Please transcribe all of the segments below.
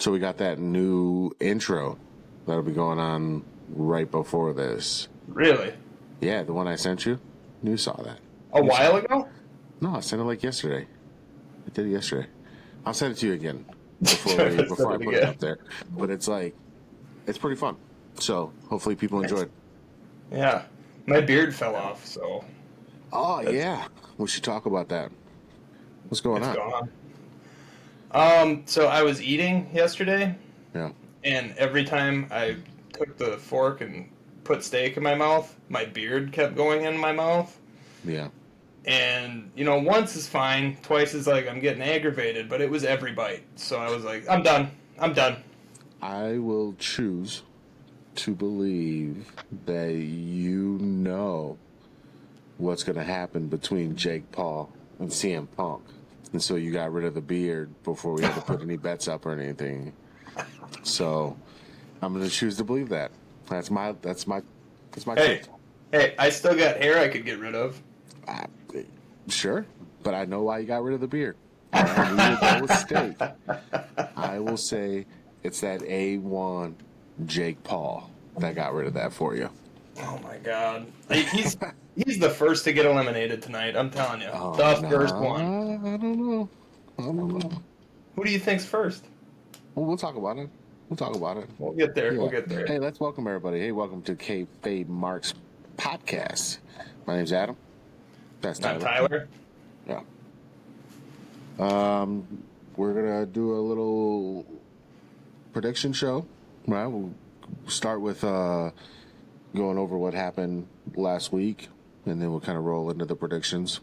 So we got that new intro that'll be going on right before this. Really? Yeah, the one I sent you. You saw that. A while ago? No, I sent it like yesterday. I did it yesterday. I'll send it to you again before I put it up there. But it's pretty fun. So hopefully people enjoyed. Yeah. My beard fell off, so. Oh, yeah. We should talk about that. What's going on? Gone. So I was eating yesterday. Yeah. And every time I took the fork and put steak in my mouth, my beard kept going in my mouth. Yeah. And, once is fine. Twice is like I'm getting aggravated, but it was every bite. So I was like, I'm done. I will choose to believe that you know what's going to happen between Jake Paul and CM Punk. And so you got rid of the beard before we had to put any bets up or anything. So I'm going to choose to believe that. That's my Hey, I still got hair I could get rid of. Sure, but I know why you got rid of the beard. And we will go with steak. I will say it's that A1 Jake Paul that got rid of that for you. Oh my God, he's the first to get eliminated tonight. I'm telling you, first one. I don't know. Who do you think's first? Well, we'll talk about it. We'll get there. Yeah. We'll get there. Hey, let's welcome everybody. Hey, welcome to Kayfabe Marks podcast. My name's Adam. That's Tyler. I'm Tyler. Yeah. We're gonna do a little prediction show. Right. We'll start with going over what happened last week, and then we'll kind of roll into the predictions.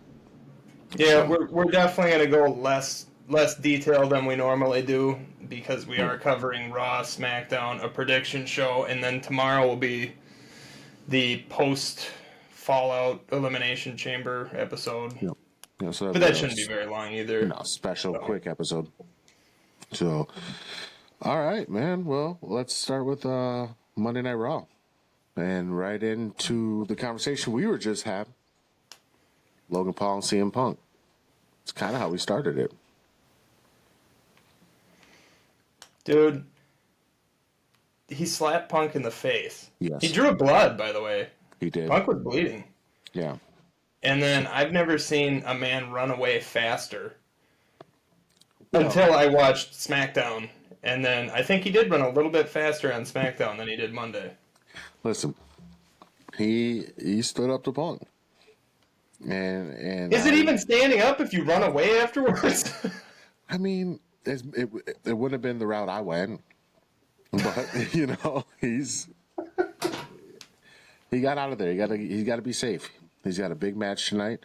Yeah, we're definitely gonna go less detail than we normally do because we are covering Raw, SmackDown, a prediction show, and then tomorrow will be the post Fallout Elimination Chamber episode. Yep. Yeah, so but that shouldn't be very long either. No, quick episode. So, all right, man. Well, let's start with Monday Night Raw. And right into the conversation we were just having. Logan Paul and CM Punk. It's kind of how we started it. Dude, he slapped Punk in the face. Yes. He drew blood, by the way. He did. Punk was bleeding. Yeah. And then I've never seen a man run away faster until I watched SmackDown. And then I think he did run a little bit faster on SmackDown than he did Monday. Listen, he stood up to Punk. And is it even standing up if you run away afterwards? I mean, it wouldn't have been the route I went. But, he got out of there. He's got to be safe. He's got a big match tonight.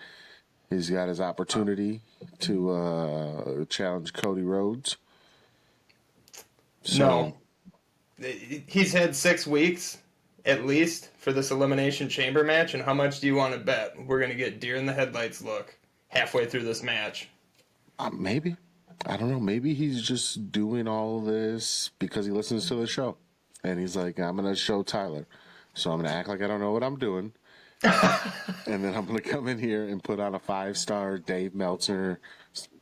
He's got his opportunity to challenge Cody Rhodes. So, no. He's had 6 weeks, at least, for this Elimination Chamber match. And how much do you want to bet we're going to get deer in the headlights look halfway through this match? Maybe. I don't know. Maybe he's just doing all this because he listens to the show. And he's like, I'm going to show Tyler. So I'm going to act like I don't know what I'm doing. And then I'm going to come in here and put on a 5-star Dave Meltzer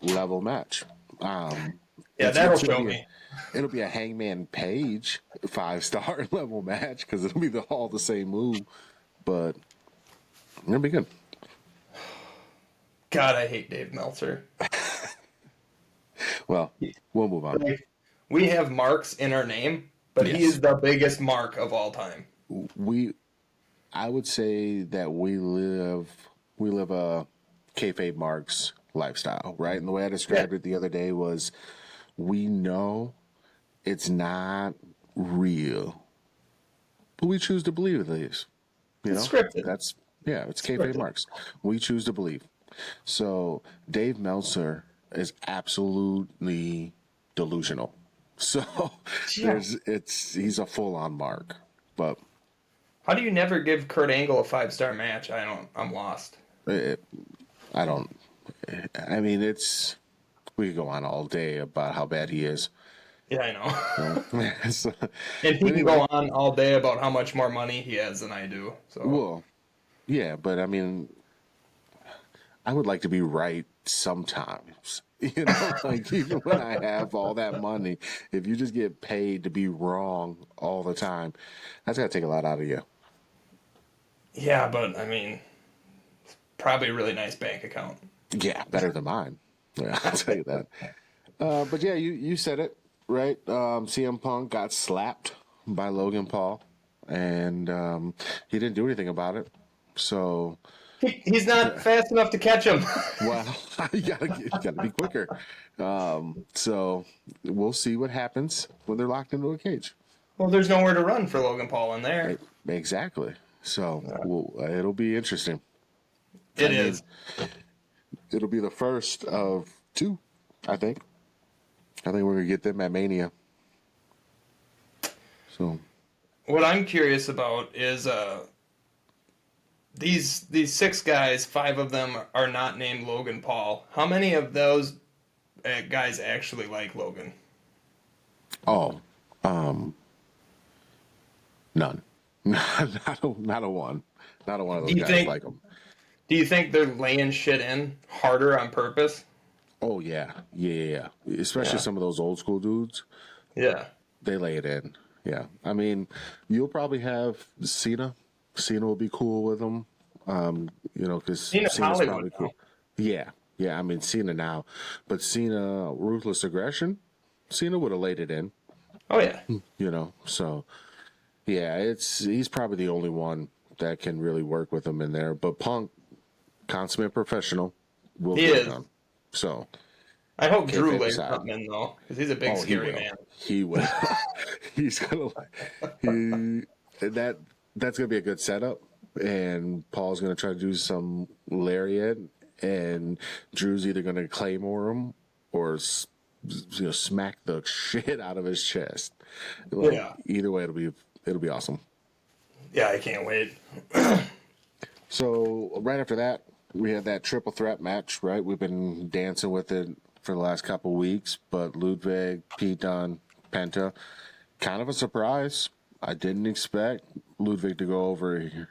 level match. That'll show me. It'll be a Hangman Page 5-star level match because it'll be all the same move. But it'll be good. God, I hate Dave Meltzer. Well, we'll move on. We have marks in our name, but yes. He is the biggest mark of all time. I would say that we live a kayfabe Marks lifestyle, right? And the way I described it the other day was, we know it's not real, but we choose to believe these. It's scripted. It's kayfabe Marks. We choose to believe. So Dave Meltzer is absolutely delusional. So he's a full-on mark, but. How do you never give Kurt Angle a 5-star match? I'm lost. I mean, we could go on all day about how bad he is. Yeah, I know. And he can go on all day about how much more money he has than I do. So. Well, yeah, but I mean, I would like to be right sometimes. Like even when I have all that money, if you just get paid to be wrong all the time, that's gotta take a lot out of you. Yeah, but I mean, probably a really nice bank account. Yeah, better than mine. Yeah, I'll tell you that. But yeah, you said it right. CM Punk got slapped by Logan Paul, and he didn't do anything about it. So, He's not fast enough to catch him. well, you gotta be quicker. So we'll see what happens when they're locked into a cage. Well, there's nowhere to run for Logan Paul in there. Exactly. So it'll be interesting. It is. It'll be the first of two, I think. I think we're gonna get them at Mania. So, What I'm curious about is these 6 guys. 5 of them are not named Logan Paul. How many of those guys actually like Logan? oh, none. Not a one. Not a one of those guys like them. Do you think they're laying shit in harder on purpose? Oh yeah. Especially some of those old school dudes. Yeah. They lay it in. Yeah. I mean, you'll probably have Cena. Cena will be cool with them. Because Cena's probably cool. Yeah. I mean, Cena now, but Cena ruthless aggression. Cena would have laid it in. Oh yeah. So yeah, he's probably the only one that can really work with him in there. But Punk, consummate professional, will He get is. it done. So I hope can't Drew pick lays aside. something in though, because he's a big scary man. He will. He's gonna. That's gonna be a good setup, and Paul's gonna try to do some lariat, and Drew's either gonna claymore him or smack the shit out of his chest. Either way, it'll be awesome. Yeah, I can't wait. So right after that, we had that triple threat match. Right, we've been dancing with it for the last couple weeks, but Ludwig, Pete Dunne, Penta, kind of a surprise. I didn't expect Ludwig to go over here.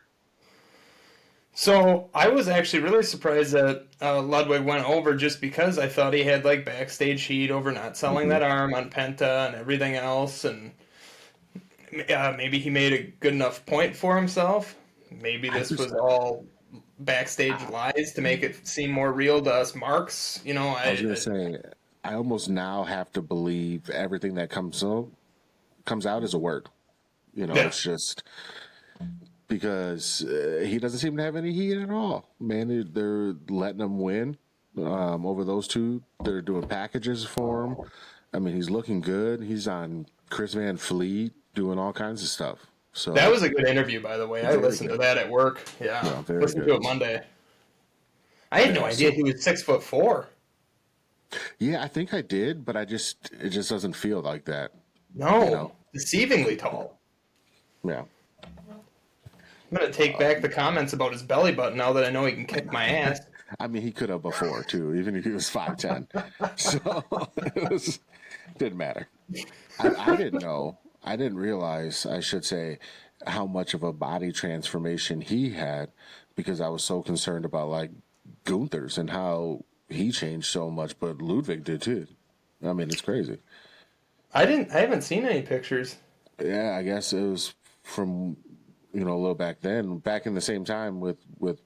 So I was actually really surprised that Ludwig went over just because I thought he had like backstage heat over not selling that arm on Penta and everything else, and maybe he made a good enough point for himself. Maybe this was all backstage lies to make it seem more real to us marks. I was gonna say, I almost now have to believe everything that comes out as a word. It's just because he doesn't seem to have any heat at all. Man, they're letting him win over those two. They're doing packages for him. I mean, he's looking good. He's on Chris Van Fleet doing all kinds of stuff. So that was a good interview, by the way. I listened to that at work. Yeah, listened to it Monday. I had no idea he was 6'4". Yeah, I think I did, but it just doesn't feel like that. No, deceivingly tall. Yeah. I'm gonna take back the comments about his belly button now that I know he can kick my ass. I mean, he could have before too, even if he was 5'10". So it didn't matter. I didn't know. I didn't realize, I should say, how much of a body transformation he had, because I was so concerned about like Gunther's and how he changed so much, but Ludwig did too. I mean, it's crazy. I haven't seen any pictures. Yeah, I guess it was from a little back then, back in the same time with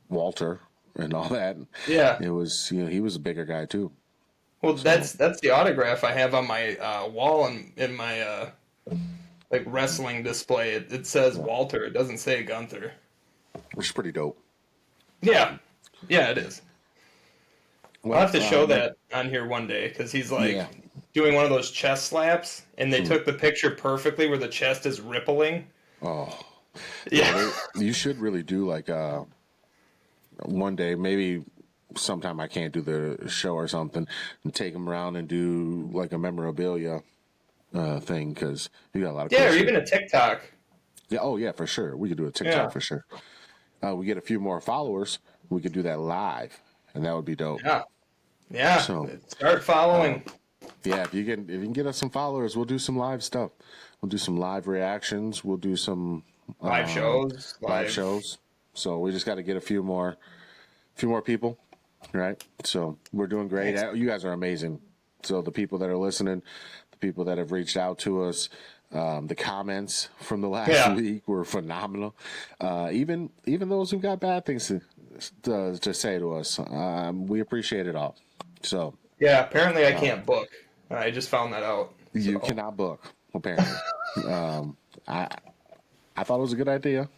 Walter and all that. Yeah, it was he was a bigger guy too. Well, so that's the autograph I have on my wall in my like wrestling display. It says Walter. It doesn't say Gunther. Which is pretty dope. Yeah, it is. Well, I'll have to show that on here one day, because he's like doing one of those chest slaps, and they took the picture perfectly where the chest is rippling. Oh, yeah. You should really do like one day, maybe sometime I can't do the show or something, and take them around and do like a memorabilia thing, because you got a lot of or even a TikTok. Yeah, oh yeah, for sure. We could do a TikTok for sure. We get a few more followers, we could do that live, and that would be dope. Yeah. So start following. If you can get us some followers, we'll do some live stuff. We'll do some live reactions. We'll do some live shows. Live shows. So we just got to get a few more people. right? So we're doing great. Thanks. You guys are amazing. So the people that are listening, the people that have reached out to us, the comments from the last week were phenomenal. Even those who got bad things to say to us, we appreciate it all. So Yeah, apparently I can't book. I just found that out. you cannot book, apparently. I thought it was a good idea,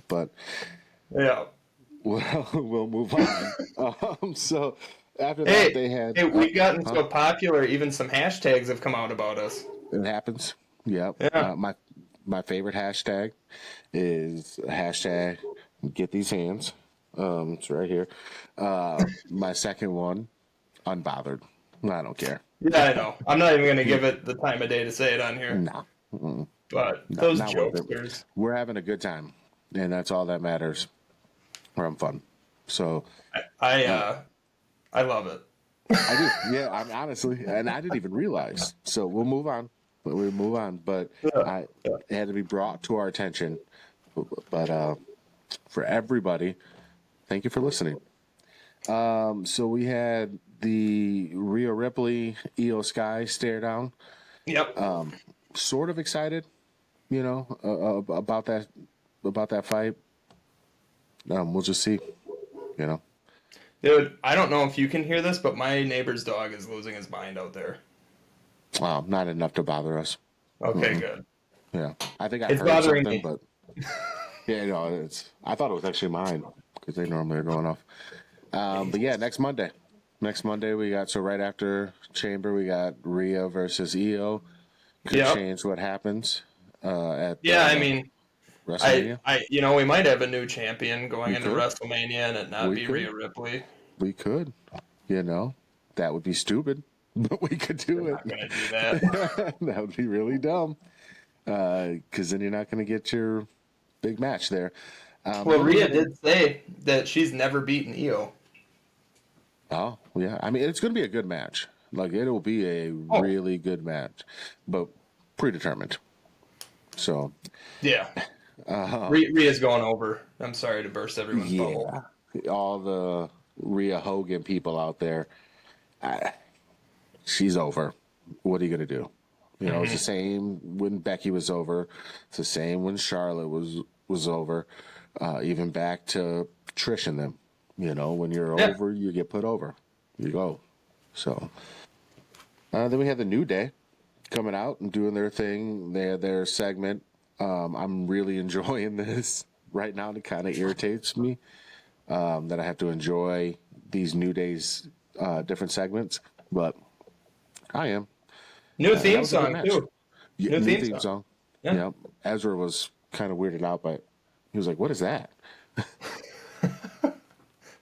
but Yeah. well, we'll move on. So after that, they had. We've gotten so popular. Even some hashtags have come out about us. It happens. Yep. Yeah. My favorite hashtag is hashtag get these hands. It's right here. My second one, unbothered. I don't care. Yeah, I know. I'm not even going to give it the time of day to say it on here. No. But those not worth it. jokesters. We're having a good time, and that's all that matters. We're having fun. So I love it. I do. Yeah, honestly, and I didn't even realize. So we'll move on. But it had to be brought to our attention. But for everybody, thank you for listening. So we had the Rhea Ripley Io Sky stare down. Yep. Sort of excited, about that fight. We'll just see, Dude, I don't know if you can hear this, but my neighbor's dog is losing his mind out there. Not enough to bother us. Okay, good. Yeah, I think I It's heard bothering something, me. but yeah, I thought it was actually mine because they normally are going off. But yeah, next Monday we got, so right after Chamber we got Rhea versus Io. Could change what happens at I mean, WrestleMania. we might have a new champion going into could. WrestleMania and it not We be could. Rhea Ripley. We could, that would be stupid, but we could do it. I'm not gonna do that. That would be really dumb, because then you're not going to get your big match there. Well, Rhea did say that she's never beaten Io. Oh, yeah. I mean, it's going to be a good match. Like, it'll be a really good match, but predetermined. So, Yeah. Rhea's going over. I'm sorry to burst everyone's bubble. all the Rhea Hogan people out there, she's over. What are you going to do? It's the same when Becky was over. It's the same when Charlotte was over. Even back to Trish and them. When you're over, you get put over. You go. So then we had the New Day coming out and doing their thing. They had their segment. I'm really enjoying this right now. It kind of irritates me that I have to enjoy these New Day's different segments, but I am. New theme song, too. New theme song. Yeah. Ezra was kind of weirded out by it. He was like, what is that?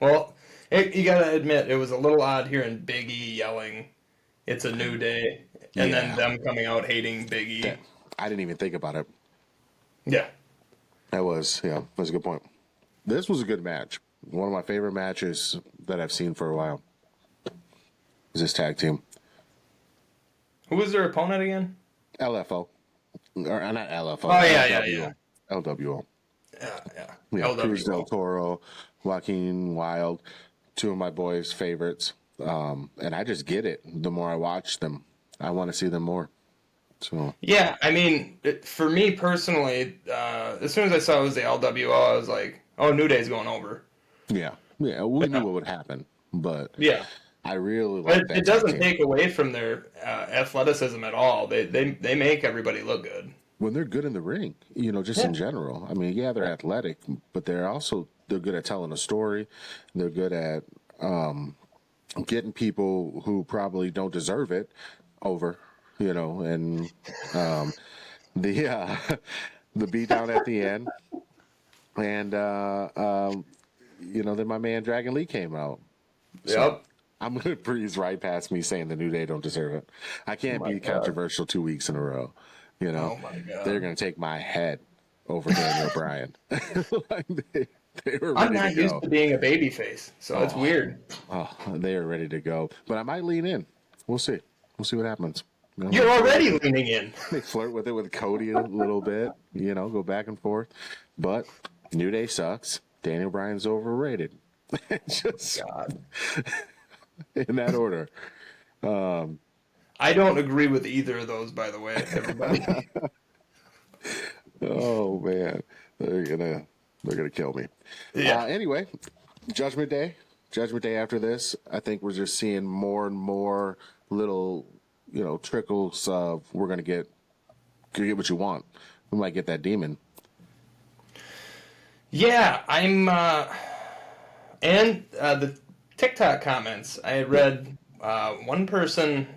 Well, you gotta admit, it was a little odd hearing Big E yelling, "It's a new day," and then them coming out hating Big E. I didn't even think about it. Yeah. That was a good point. This was a good match. One of my favorite matches that I've seen for a while is this tag team. Who was their opponent again? LFO. Or not LFO. Oh, yeah. LWO. Yeah. Yeah, Cruz del Toro, Joaquin Wilde, two of my boys' favorites. And I just get it. The more I watch them, I want to see them more. So yeah, I mean, for me personally, as soon as I saw it was the LWO, I was like, "Oh, New Day's going over." Yeah, we knew what would happen, but I really like that. It doesn't take away from their athleticism at all. They make everybody look good when they're good in the ring. Just in general. I mean, they're athletic, but they're good at telling a story. They're good at getting people who probably don't deserve it over. And the beatdown at the end, and then my man Dragon Lee came out. So I'm gonna breeze right past me saying the New Day don't deserve it. I can't be controversial 2 weeks in a row. Oh my God. They're gonna take my head over Daniel Bryan. Like they were ready I'm not used to being a babyface, so it's weird. Oh, they are ready to go, but I might lean in. We'll see. We'll see what happens. You're already leaning in. They flirt with it with Cody a little bit, go back and forth. But New Day sucks. Daniel Bryan's overrated. Just God. in that order. I don't agree with either of those, by the way, everybody. Oh man, they're gonna they're gonna kill me. Yeah. Anyway, Judgment Day. Judgment Day after this, I think we're just seeing more and more little, trickles of we're gonna get what you want. We might get that demon. Yeah, the TikTok comments. I had Yeah, read one person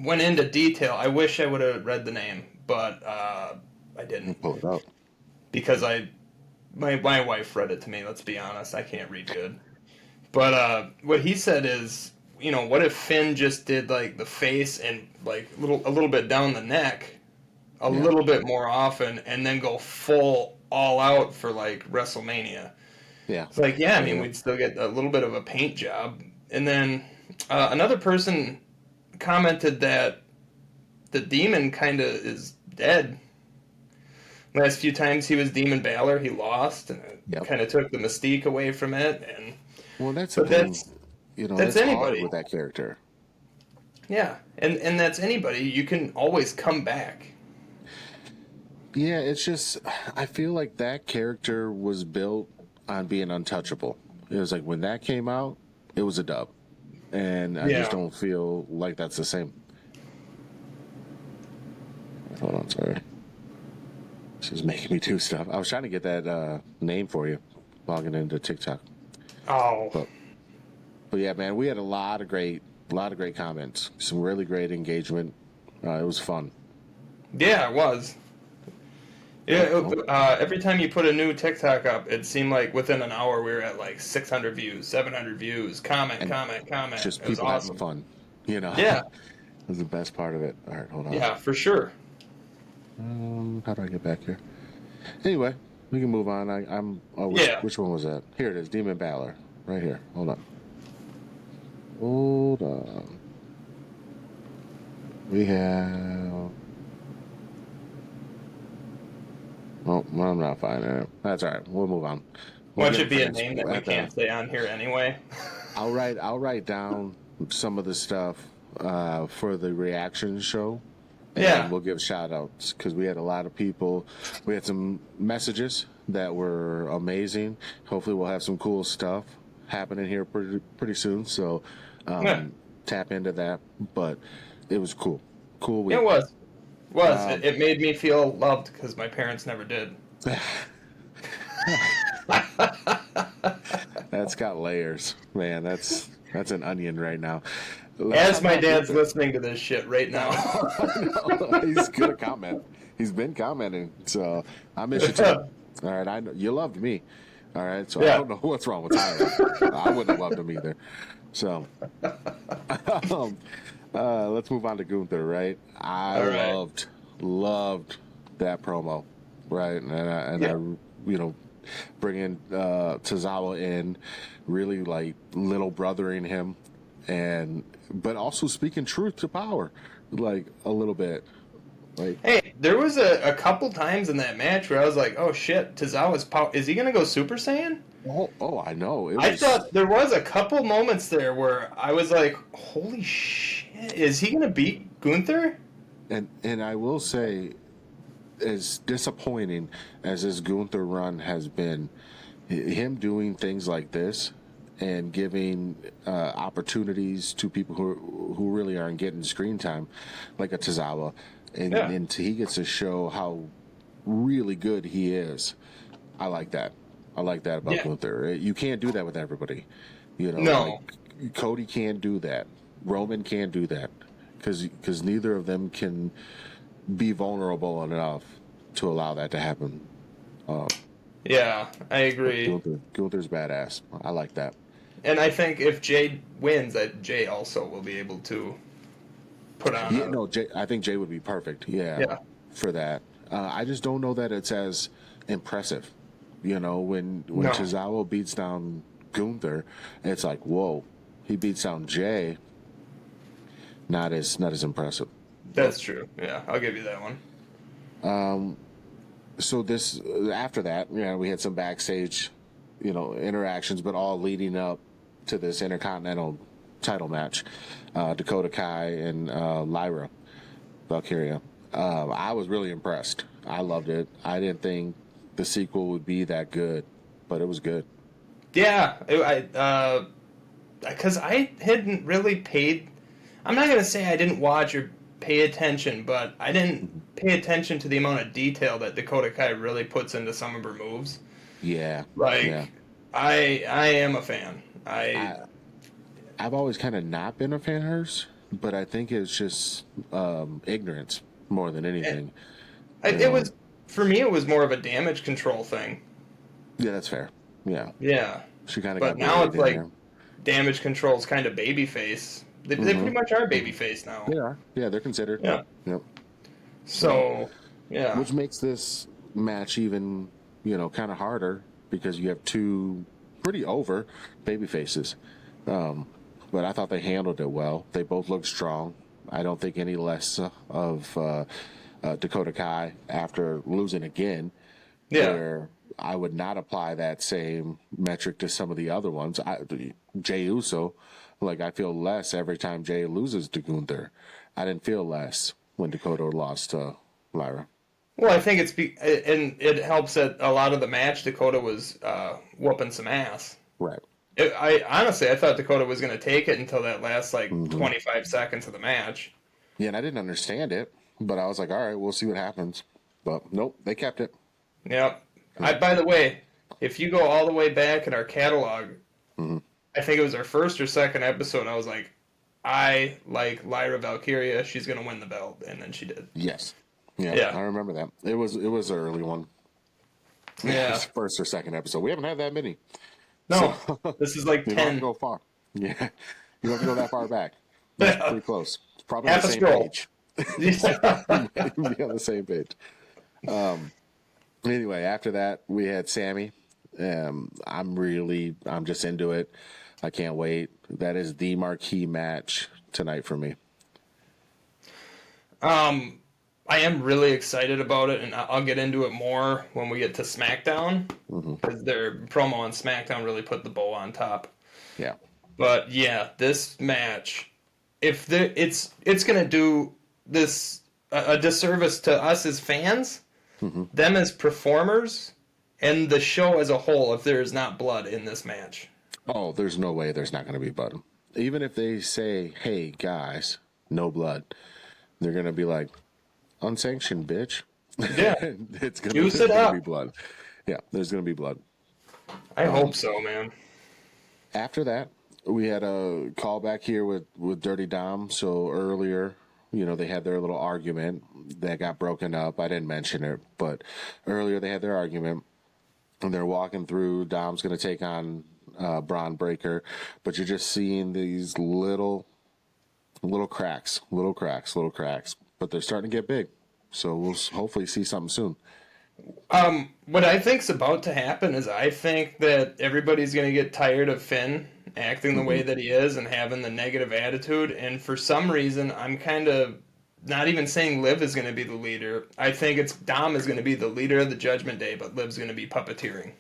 went into detail. I wish I would have read the name, but I we'll didn't pull it up. because my wife read it to me. Let's be honest, I can't read good. But what he said is, what if Finn just did like the face and like a little bit down the neck, a Yeah, little bit more often, and then go full all out for like WrestleMania. yeah, It's like, yeah, I straight mean, up. we'd still get a little bit of a paint job. And then another person commented that the demon kind of is dead. Last few times he was Demon Balor, he lost, and it Yep. kind of took the mystique away from it. Well, that's the But thing. that's It's hard anybody. with that character. Yeah, and that's anybody. You can always come back. Yeah, it's just I feel like that character was built on being untouchable. It was like when that came out, it was a dub, and I just Yeah. don't feel like that's the same. Hold on, sorry. This is making me do stuff. I was trying to get that name for you, logging into TikTok. Oh, But but yeah, man, we had a lot of great comments, some really great engagement. It was fun. yeah, it was. Yeah, Oh, every time you put a new TikTok up, it seemed like within an hour we were at like 600 views, 700 views, comment, and comment, comment. just It was people having awesome. fun. Yeah, Was the best part of it. All right, hold on. yeah, for sure. How do I get back here? Anyway, we can move on. I'm. Oh, Yeah. which one was that? Here it is. Demon Balor, right here. Hold on. Hold on. We have. Oh, well, I'm not finding it. That's all right. We'll move on. We'll Why give should be a fans name that we at the. can't say on here anyway? I'll write down some of the stuff for the reaction show, and Yeah. we'll give shout outs because we had a lot of people. We had some messages that were amazing. Hopefully, we'll have some cool stuff happening here pretty soon. So Yeah. tap into that. But it was cool. Cool It week. was. Was. Um, It made me feel loved because my parents never did. that's got layers, man. That's an onion right now. How As my about dad's Gunther? listening to this shit right now. I know. He's gonna comment. He's been commenting, so I miss you too. All right, I know you loved me. All right, so I Yeah. don't know what's wrong with Tyler. I wouldn't have loved him either. So, um, let's move on to Gunther. Right, I All right. loved that promo. Right, and I Yeah. bringing Tozawa in, really like little brothering him, but also speaking truth to power, like a little bit. Like, Hey, there was a couple times in that match where I was like, "Oh shit, Tozawa's power. Is he gonna go Super Saiyan?" oh, I know it I was, thought there was a couple moments there where I was like, "Holy shit, is he gonna beat Gunther?" and I will say, as disappointing as this Gunther run has been, him doing things like this and giving opportunities to people who really aren't getting screen time, like a Tozawa, Yeah. and he gets to show how really good he is. I like that. I like that about Yeah. Gunther. You can't do that with everybody. Like No. Cody can't do that. Roman can't do that because neither of them can be vulnerable enough to allow that to happen. Yeah, I agree. Gunther's badass. I like that. And I think if Jay wins, that Jay also will be able to put on Yeah, a no, I think Jay would be perfect. Yeah, yeah. for that. I just don't know that it's as impressive. When No. Tozawa beats down Gunther, it's like, whoa, he beats down Jay. Not as impressive. That's true. Yeah, I'll give you that one. So this after that, we had some backstage interactions, but all leading up to this Intercontinental title match. Dakota Kai and Lyra Valkyria. I was really impressed. I loved it. I didn't think the sequel would be that good, but it was good. Yeah, because I hadn't really paid. I'm not gonna say I didn't watch or pay attention, but I didn't pay attention to the amount of detail that Dakota Kai really puts into some of her moves. Yeah, Like, yeah. I am a fan. I've always kind of not been a fan of hers, but I think it's just ignorance more than anything. It was for me. It was more of a damage control thing. Yeah, that's fair. Yeah, Yeah, she kind of but got now buried it's in like there. damage control's kind of babyface. They pretty much are babyface now. They are. Yeah, they're considered. Yeah. Yep. So, yeah. Which makes this match even, kind of harder because you have two pretty over baby faces. But I thought they handled it well. They both looked strong. I don't think any less of Dakota Kai after losing again. Yeah. Where I would not apply that same metric to some of the other ones. Jey Uso, I feel less every time Jey loses to Gunther. I didn't feel less when Dakota lost to Lyra. Well, I think and it helps that a lot of the match Dakota was whooping some ass. Right. I honestly I thought Dakota was going to take it until that last 25 seconds of the match. Yeah, and I didn't understand it, but I was like, all right, we'll see what happens. But nope, they kept it. Yep. By the way, if you go all the way back in our catalog, I think it was our first or second episode, I was like, I like Lyra Valkyria. She's going to win the belt. And then she did. Yes. Yeah, I remember that. It was an early one. Yeah. First or second episode. We haven't had that many. No, this is like 10. You don't have to go far. Yeah. You don't have to go that far back. That's pretty close. It's probably Half on the a same scroll. page. Be on the same page. Anyway, after that, we had Sammy. I'm just into it. I can't wait. That is the marquee match tonight for me. I am really excited about it, and I'll get into it more when we get to SmackDown, because their promo on SmackDown really put the bow on top. Yeah. But yeah, this match, it's going to do this a disservice to us as fans, them as performers, and the show as a whole if there is not blood in this match. Oh, there's no way there's not going to be blood. Even if they say, hey, guys, no blood, they're going to be like, unsanctioned, bitch. Yeah. It's going to be blood. Yeah, there's going to be blood. I hope so, man. After that, we had a call back here with Dirty Dom. So earlier, they had their little argument that got broken up. I didn't mention it, but earlier they had their argument. And they're walking through. Dom's going to take on Braun Breaker. But you're just seeing these little cracks. But they're starting to get big. So we'll hopefully see something soon. What I think's about to happen is I think that everybody's going to get tired of Finn acting the way that he is and having the negative attitude. And for some reason, I'm kind of not even saying Liv is going to be the leader. I think Dom is going to be the leader of the Judgment Day, but Liv's going to be puppeteering.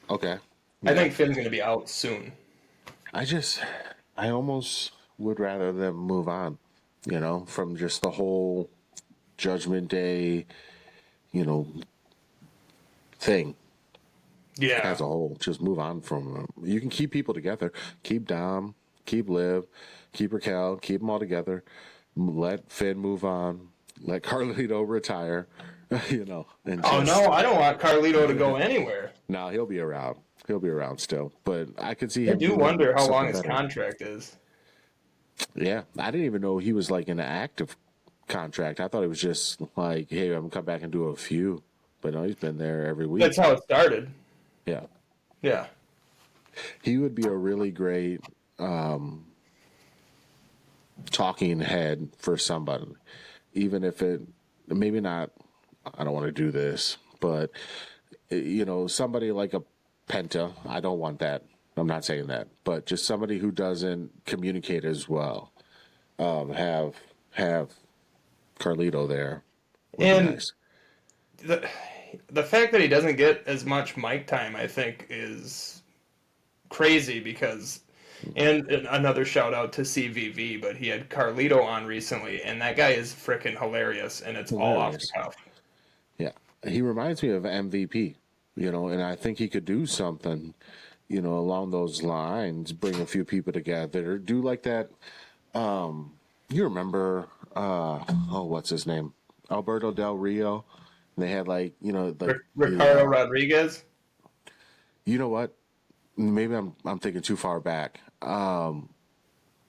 Okay. I think Finn's going to be out soon. I almost would rather them move on, from just the whole Judgment Day, thing. Yeah. As a whole, just move on from them. You can keep people together. Keep Dom, keep Liv, keep Raquel, keep them all together. Let Finn move on. Let Carlito retire, And no, I don't want Carlito to go anywhere. No, he'll be around. He'll be around still. But I could see him. I do wonder how long his contract is. Yeah, I didn't even know he was in an active contract. I thought it was just like, hey, I'm gonna come back and do a few. But no, he's been there every week. That's how it started. Yeah. Yeah. He would be a really great talking head for somebody. Even if it, maybe not, I don't want to do this, but, somebody like a Penta, I don't want that. I'm not saying that. But just somebody who doesn't communicate as well. Have Carlito there. And nice. the fact that he doesn't get as much mic time, I think, is crazy because. And another shout out to CVV, but he had Carlito on recently, and that guy is freaking hilarious, and it's all off the Hilarious. cuff. Yeah. He reminds me of MVP, and I think he could do something, along those lines, bring a few people together, do like that. You remember, what's his name? Alberto Del Rio. They had Ricardo Rodriguez. You know what? Maybe I'm thinking too far back.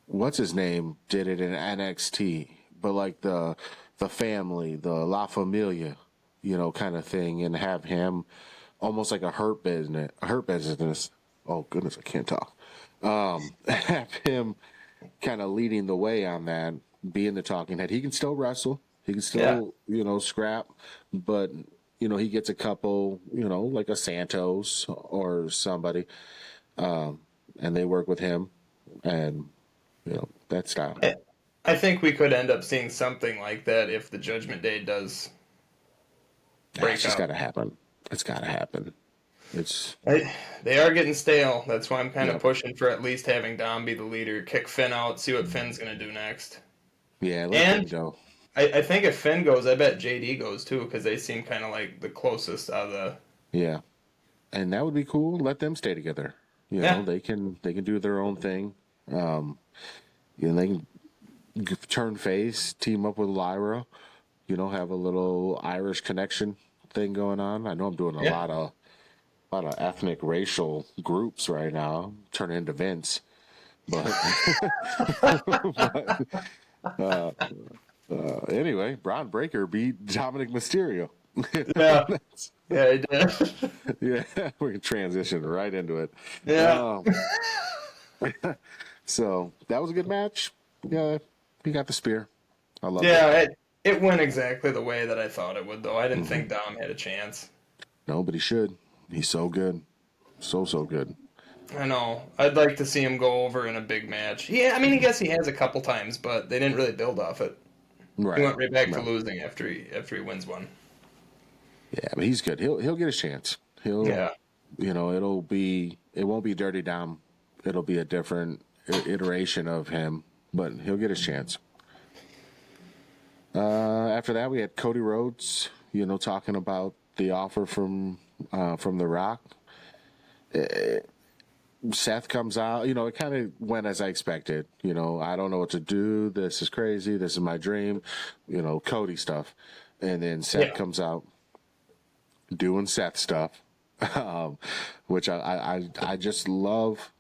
What's his name did it in NXT, but like the family, the La Familia, kind of thing, and have him almost like a hurt business. Oh goodness, I can't talk. Have him kind of leading the way on that, being the talking head. He can still wrestle. He can still, scrap, but he gets a couple, like a Santos or somebody, and they work with him, and that style. I think we could end up seeing something like that if the Judgment Day does break It's just up. got to happen. It's got to happen. They are getting stale. That's why I'm kind of Yep. pushing for at least having Dom be the leader, kick Finn out, see what Finn's going to do next. Yeah, let him go. I think if Finn goes, I bet JD goes too, because they seem kind of like the closest out of the. Yeah, and that would be cool. Let them stay together. They can do their own thing. They can turn face, team up with Lyra. Have a little Irish connection thing going on. I know I'm doing a lot of ethnic, racial groups right now. Turning into Vince, but, anyway, Braun Breaker beat Dominic Mysterio. Yeah, yeah, he did. Yeah, we can transition right into it. Yeah. So that was a good match. Yeah, he got the spear. I love it. Yeah, it went exactly the way that I thought it would, though. I didn't think Dom had a chance. No, but he should. He's so good. So good. I know. I'd like to see him go over in a big match. Yeah, I mean, I guess he has a couple times, but they didn't really build off it. Right. He went right back to losing after he wins one. Yeah, but he's good. He'll get his chance. Yeah. It won't be Dirty Dom. It'll be a different iteration of him, but he'll get his chance. After that, we had Cody Rhodes, talking about the offer from The Rock. Seth comes out, it kind of went as I expected. I don't know what to do. This is crazy. This is my dream. Cody stuff. And then Seth comes out doing Seth stuff, which I just love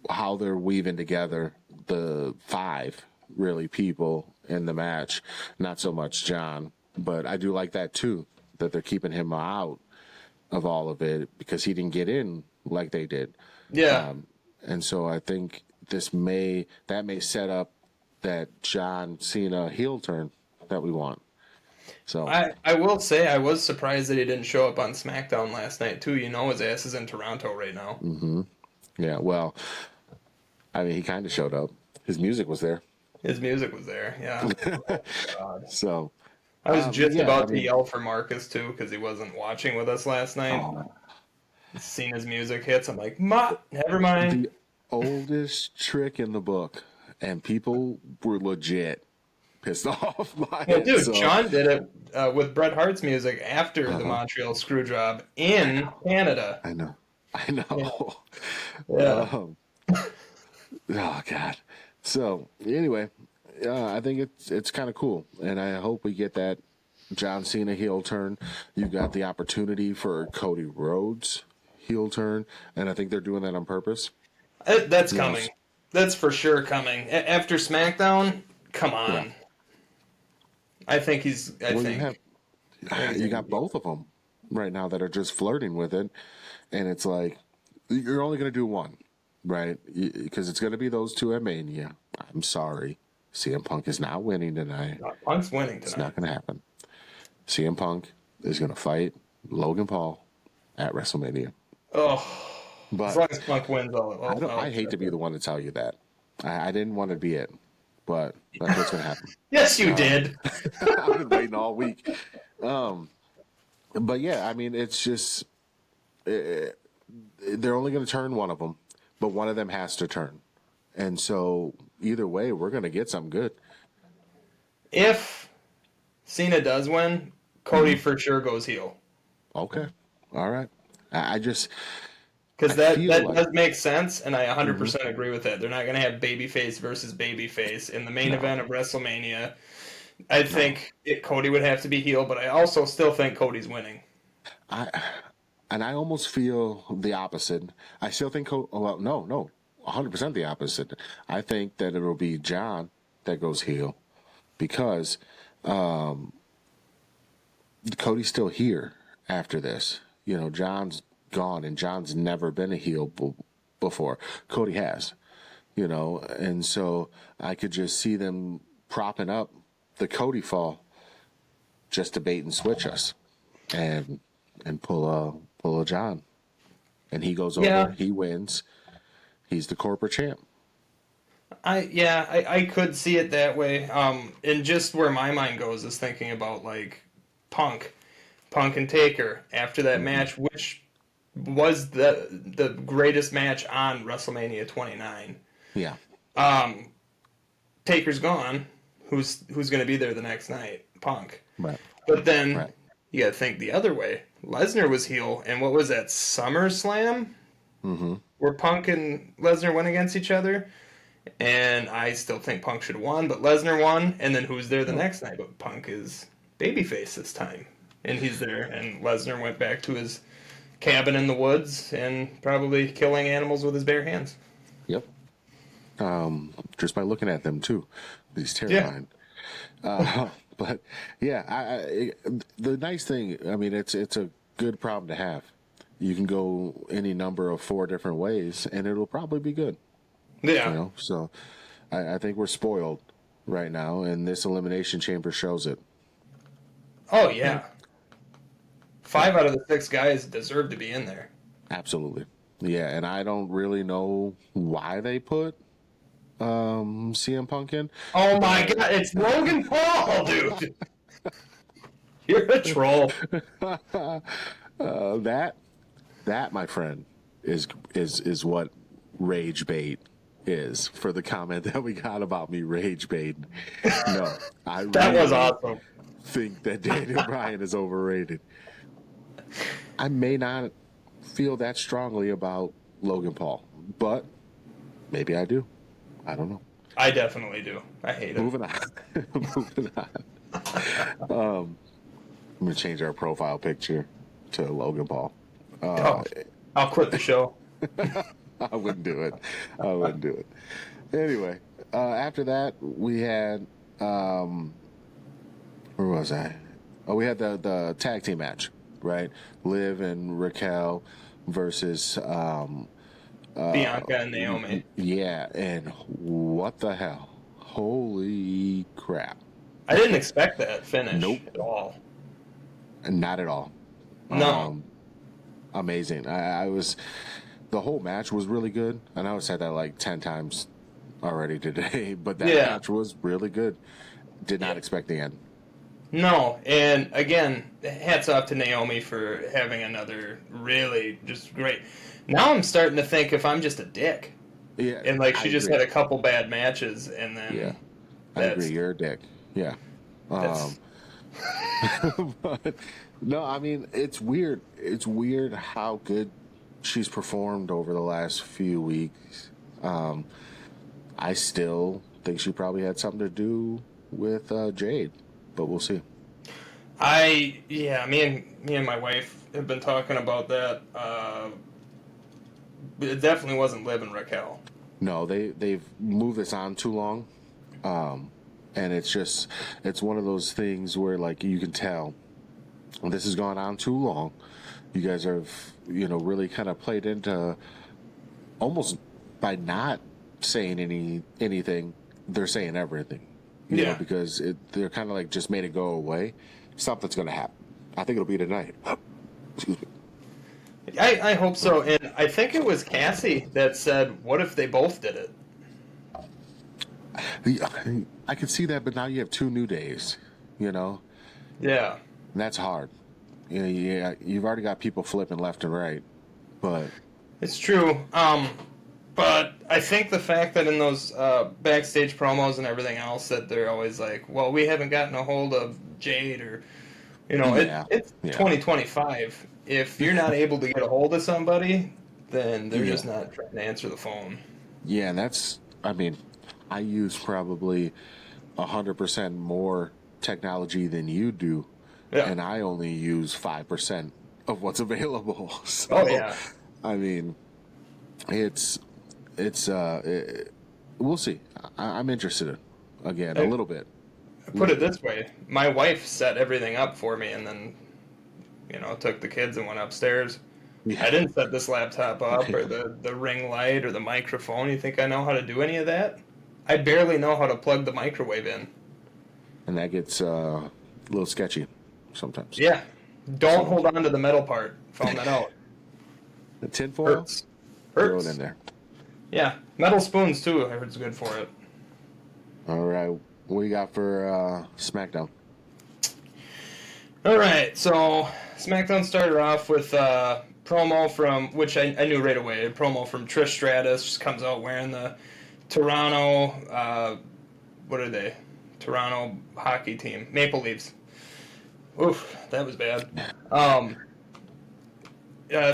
how they're weaving together the 5 really people in the match. Not so much John, but I do like that too, that they're keeping him out of all of it because he didn't get in like they did. Yeah. And so I think that may set up that John Cena heel turn that we want. So I will say I was surprised that he didn't show up on SmackDown last night too. His ass is in Toronto right now. Mm-hmm. Yeah, well, I mean, he kind of showed up. His music was there. His music was there, yeah. Oh, God. So I was just about to yell for Marcus too because he wasn't watching with us last night. Seen his music hits, I'm like, never mind. The oldest trick in the book, and people were legit pissed off by it. Dude, John did it with Bret Hart's music after the Montreal Screwjob in Canada. I know. Yeah. Oh God. So anyway, I think it's kind of cool, and I hope we get that John Cena heel turn. You've got the opportunity for Cody Rhodes heel turn, and I think they're doing that on purpose. That's coming. That's for sure coming. After SmackDown, come on. Yeah. I think he's. You got both of them right now that are just flirting with it, and it's like you're only going to do one, right? Because it's going to be those two at Mania. I'm sorry, CM Punk is not winning tonight. Punk's winning tonight. It's not going to happen. CM Punk is going to fight Logan Paul at WrestleMania. Oh, but as long as Punk wins, I hate to be the one to tell you that. I didn't want to be it, but that's what's going to happen. Yes, you did. I've been waiting all week. But yeah, I mean, it's just they're only going to turn one of them, but one of them has to turn, and so either way, we're going to get something good. If Cena does win, Cody for sure goes heel. Okay, all right. I just Because I that feel like does make sense, and I 100% agree with that. They're not going to have babyface versus babyface in the main no, event of WrestleMania. I no. think Cody would have to be heel, but I also still think Cody's winning. I and I almost feel the opposite. I still think well, no, 100% the opposite. I think that it'll be John that goes heel because Cody's still here after this. You know, John's gone, and John's never been a heel before. Cody has, you know, and so I could just see them propping up the Cody fall just to bait and switch us, and pull a John, and he goes Yeah, over, he wins, he's the corporate champ. I could see it that way. And just where my mind goes is thinking about like Punk, Punk and Taker after that match, which was the greatest match on WrestleMania 29. Yeah, Taker's gone. Who's going to be there the next night? Punk. right, But then right. you got to think the other way. Lesnar was heel, and what was that SummerSlam where Punk and Lesnar went against each other? And I still think Punk should have won, but Lesnar won. And then who's there the next night? But Punk is babyface this time, and he's there. And Lesnar went back to his cabin in the woods and probably killing animals with his bare hands. Yep. Just by looking at them too, he's Yeah. terrifying. But yeah, the nice thing, I mean, it's a good problem to have. You can go any number of 4 different ways, and it'll probably be good. Yeah. You know, so I think we're spoiled right now, and this Elimination Chamber shows it. Oh, yeah. 5 out of the 6 guys deserve to be in there. Absolutely. Yeah, and I don't really know why they put CM Punk in. Oh my god, it's Logan Paul, dude. You're a troll. That, my friend, is what rage bait is for the comment that we got about me rage baiting. No, I That was really awesome. think that Daniel Bryan is overrated. I may not feel that strongly about Logan Paul, but maybe I do. I don't know. I definitely do. I hate him. Moving on. Moving on. I'm gonna change our profile picture to Logan Paul. Oh, I'll quit the show. I wouldn't do it. I wouldn't do it. Anyway, after that we had where was I? Oh, we had the tag team match, right? Liv and Raquel versus Bianca and Naomi. yeah, and what the hell? Holy crap. I didn't expect that finish Nope. at all. Not at all. No. Amazing. I was the whole match was really good. I know I said that like 10 times already today, but that Yeah. match was really good. Did not expect the end. No, and again, hats off to Naomi for having another really just great. Now I'm starting to think if I'm just a dick. Yeah. And like she I just agree. had a couple bad matches and then Yeah. I that's- agree. You're a dick. Yeah. that's- But no, I mean it's weird. It's weird how good she's performed over the last few weeks. I still think she probably had something to do with Jade, but we'll see. me and my wife have been talking about that. It definitely wasn't Liv and Raquel. No, they've moved this on too long, and it's one of those things where like you can tell this has gone on too long. You guys have really kind of played into almost by not saying anything, they're saying everything. You know, because they're kind of like just made it go away. Something's going to happen. I think it'll be tonight. Excuse me. I hope so, and I think it was Cassie that said, "What if they both did it?" I can see that, but now you have 2 New Days. You know. Yeah. And that's hard. Yeah, you've already got people flipping left and right, but It's true. But I think the fact that in those backstage promos and everything else that they're always like, well, we haven't gotten a hold of Jade or, yeah, it's yeah, 2025. If you're not able to get a hold of somebody, then they're yeah, just not trying to answer the phone. yeah. And I mean, I use probably 100% more technology than you do, Yeah. and I only use 5% of what's available. So, Oh, yeah. I mean, it's we'll see. I'm interested again a I, little bit. I put it this way. My wife set everything up for me and then, took the kids and went upstairs. I Yeah, didn't set this laptop up or the ring light or the microphone. You think I know how to do any of that? I barely know how to plug the microwave in. and that gets a little sketchy sometimes. Yeah. Don't So hold on to the metal part. Found that out. the tinfoil, Hurts. throw it in Hurts. there. Yeah. Metal spoons, too. I heard it's good for it. All right, what do you got for SmackDown? All right. So SmackDown started off with a promo from, which I knew right away, a promo from Trish Stratus. Just comes out wearing the Toronto, what are they? Toronto hockey team. Maple Leafs. Oof, that was bad.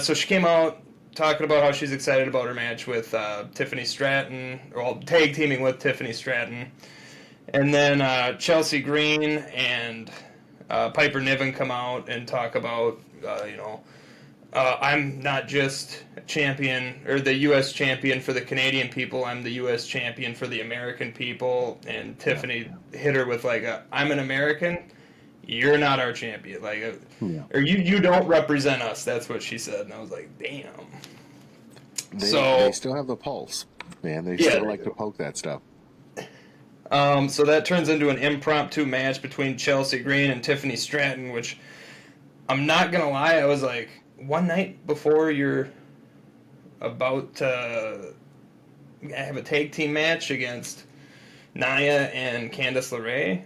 So she came out talking about how she's excited about her match with Tiffany Stratton, or tag teaming with Tiffany Stratton. And then Chelsea Green and Piper Niven come out and talk about, I'm not just champion, or the U.S. champion for the Canadian people, I'm the U.S. champion for the American people. And Tiffany hit her with, I'm an American, you're not our champion. Or you don't represent us. That's what she said. And I was like, damn. They still have the pulse, man. They still like to poke that stuff. So that turns into an impromptu match between Chelsea Green and Tiffany Stratton, which I'm not going to lie, I was like, one night before you're about to have a tag team match against Nia and Candice LeRae.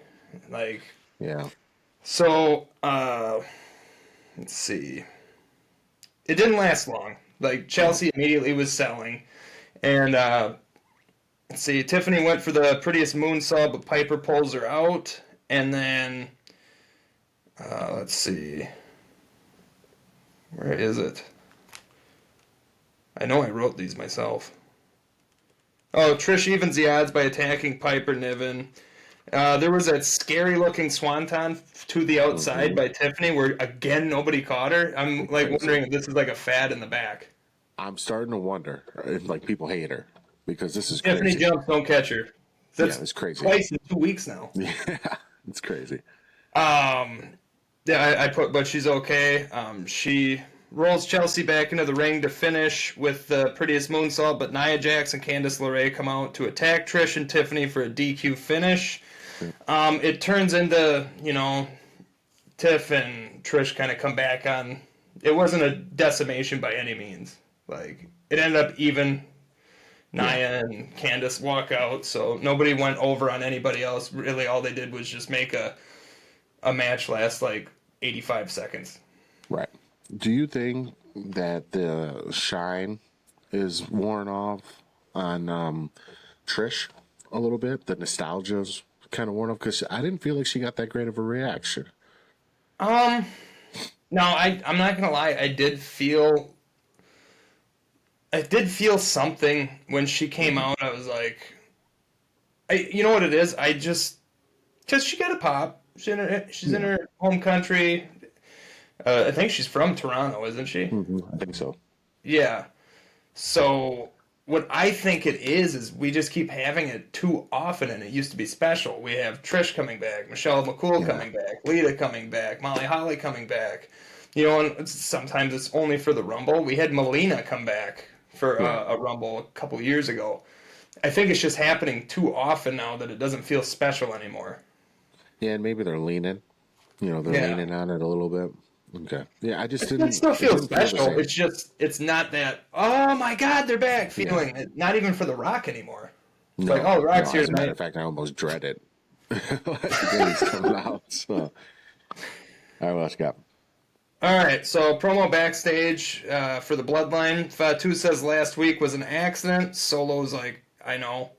Yeah. So, let's see. It didn't last long. Chelsea immediately was selling. And, let's see, Tiffany went for the prettiest moonsault, but Piper pulls her out. And then, let's see. Where is it? I know I wrote these myself. Oh, Trish evens the odds by attacking Piper Niven. There was that scary-looking swanton to the outside by Tiffany where, again, nobody caught her. I'm, wondering if this is, a fad in the back. I'm starting to wonder if, people hate her because this is Tiffany crazy. jumps, don't catch her. That's crazy. Twice in 2 weeks now. Yeah, it's crazy. Yeah, I put, but she's okay. She rolls Chelsea back into the ring to finish with the prettiest moonsault, but Nia Jax and Candice LeRae come out to attack Trish and Tiffany for a DQ finish. It turns into, Tiff and Trish kind of come back on. It wasn't a decimation by any means. It ended up even. Nia and Candice walk out, so nobody went over on anybody else. Really, all they did was just make a match last 85 seconds. Right. Do you think that the shine is worn off on Trish a little bit? The nostalgia's kind of worn off because I didn't feel like she got that great of a reaction. No, I'm not gonna lie. I did feel something when she came out. I was like, you know what it is? Because she got a pop. She's in her home country. I think she's from Toronto, isn't she? Mm-hmm. I think so. Yeah. So what I think it is we just keep having it too often, and it used to be special. We have Trish coming back, Michelle McCool coming back, Lita coming back, Molly Holly coming back. And sometimes it's only for the Rumble. We had Melina come back for a Rumble a couple years ago. I think it's just happening too often now that it doesn't feel special anymore. Yeah, and maybe they're leaning. They're leaning on it a little bit. Okay. Yeah, I just didn't. It still feels special. Feel it's not that, oh my God, they're back feeling. Yeah. Not even for The Rock anymore. It's The Rock's here as a tonight. matter of fact, I almost dread it when he's coming out. So. All right, what else you got? All right, so promo backstage for the Bloodline. Fatu says last week was an accident. Solo's like, I know.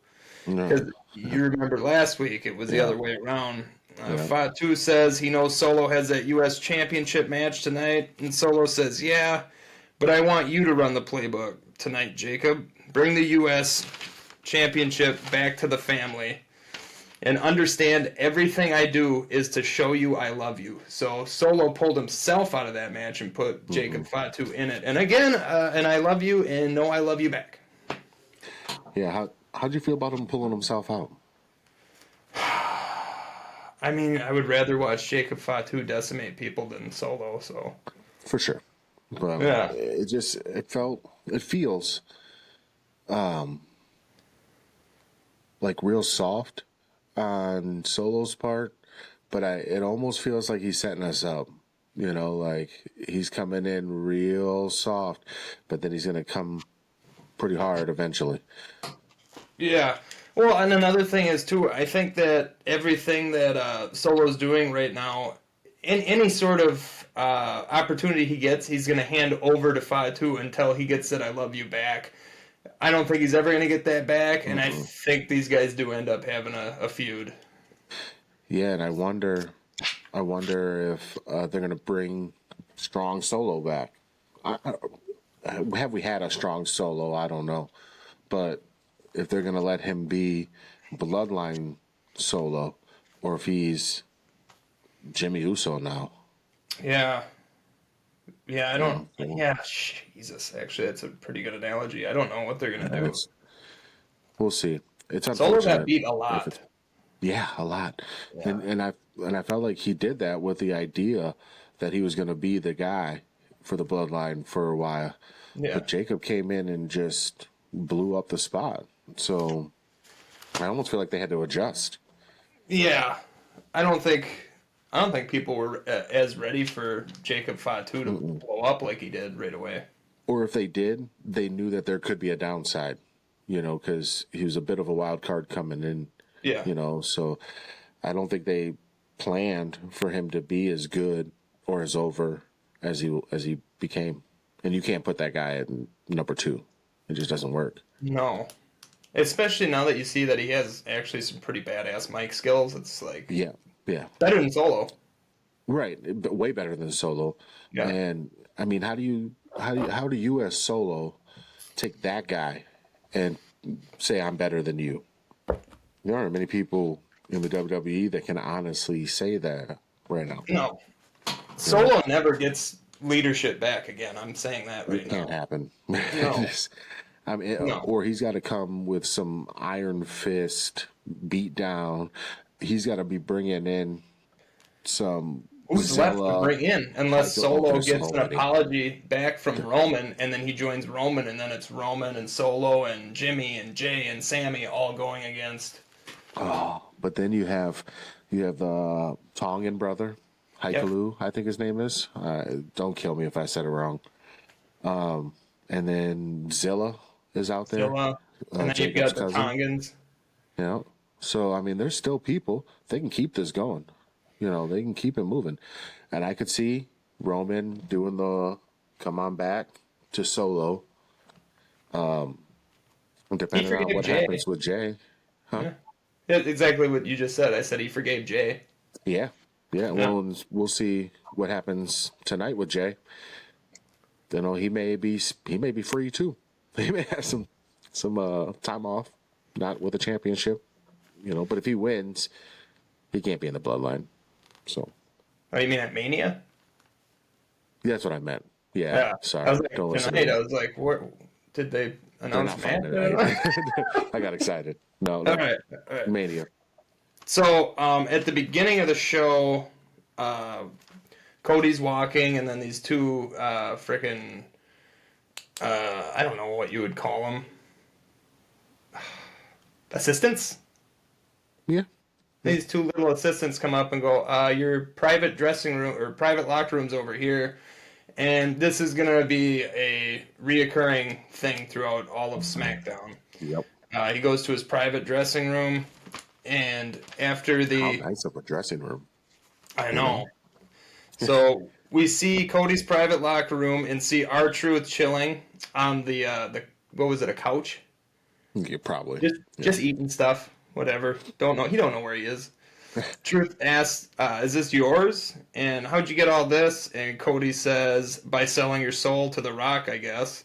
No. Because you remember last week, it was the Yeah. other way around. Yeah. Fatu says he knows Solo has that U.S. Championship match tonight. And Solo says, yeah, but I want you to run the playbook tonight, Jacob. Bring the U.S. Championship back to the family. And understand everything I do is to show you I love you. So Solo pulled himself out of that match and put Jacob Fatu in it. And again, and I love you and no, I love you back. Yeah, how'd you feel about him pulling himself out? I mean, I would rather watch Jacob Fatu decimate people than Solo, so. For sure. But Yeah. it feels like real soft on Solo's part, but it almost feels like he's setting us up. You know, like he's coming in real soft, but then he's going to come pretty hard eventually. Yeah. Well, and another thing is, too, I think that everything that Solo's doing right now, in any sort of opportunity he gets, he's going to hand over to Fatu until he gets that I love you back. I don't think he's ever going to get that back, and I think these guys do end up having a feud. Yeah, and I wonder if they're going to bring strong Solo back. Have we had a strong Solo? I don't know. But if they're going to let him be Bloodline Solo, or if he's Jimmy Uso now. Yeah. Yeah, I don't... Yeah, Jesus, actually, that's a pretty good analogy. I don't know what they're going to do. We'll see. It's Solo unfortunate. got beat a lot. Yeah, a lot. Yeah. And I felt like he did that with the idea that he was going to be the guy for the Bloodline for a while. Yeah. But Jacob came in and just blew up the spot. So I almost feel like they had to adjust. Yeah. I don't think people were as ready for Jacob Fatu to blow up like he did right away. Or if they did, they knew that there could be a downside, you know, because he was a bit of a wild card coming in. Yeah. You know, so I don't think they planned for him to be as good or as over as he became. And you can't put that guy at number 2. It just doesn't work. No. Especially now that you see that he has actually some pretty badass mic skills. It's like Yeah. better than Solo. Right. But way better than Solo. Yeah. And I mean, how do you as Solo take that guy and say I'm better than you? There aren't many people in the WWE that can honestly say that right now. No. Solo never gets leadership back again. I'm saying that right It now. can't happen. No. I mean, No. Or he's got to come with some iron fist beat down. He's got to be bringing in some Who's left to bring in? Unless Solo gets an already. apology back from Roman, and then he joins Roman, and then it's Roman and Solo and Jimmy and Jay and Sammy all going against. Oh, but then you have the Tongan brother, Haikalu, I think his name is. Don't kill me if I said it wrong. And then Zilla is out there. Zilla, and then you've got the Tongans. Yeah. So I mean, there's still people. They can keep this going. You know, they can keep it moving. And I could see Roman doing the come on back to Solo. Depending on what happens with Jay. Huh? Yeah. That's exactly what you just said. I said he forgave Jay. Yeah. Well, we'll see what happens tonight with Jay. You know, he may be free too. He may have some time off, not with a championship. You know, but if he wins, he can't be in the Bloodline. So. Oh, you mean at Mania? That's what I meant. Yeah. Sorry. I was like, Don't listen tonight, I was like, where did they announce Mania? I got excited. No. All right. Mania. So at the beginning of the show, Cody's walking, and then these two freaking I don't know what you would call them, assistants. Yeah. These two little assistants come up and go, your private dressing room or private locker room's over here. And this is going to be a reoccurring thing throughout all of SmackDown. Yep. He goes to his private dressing room, and after the... How nice of a dressing room. I know. So we see Cody's private locker room and see R-Truth chilling on the what was it, a couch? Yeah, probably. Just eating stuff, whatever. Don't know. He don't know where he is. Truth asks, "Is this yours? And how'd you get all this?" And Cody says, "By selling your soul to The Rock, I guess."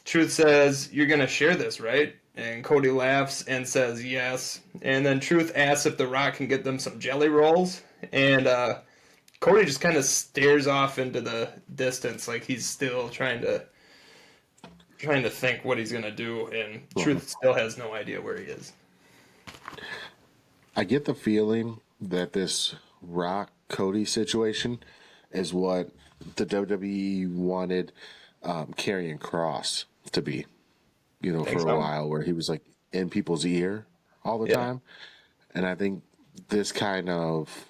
Truth says, "You're gonna share this, right?" And Cody laughs and says, "Yes." And then Truth asks if The Rock can get them some jelly rolls, and Cody just kind of stares off into the distance, like he's still trying to think what he's gonna do, and Truth still has no idea where he is. I get the feeling that this Rock Cody situation is what the WWE wanted Karrion Kross to be, Think for so? a while, where he was like in people's ear all the Yeah. time. And I think this kind of,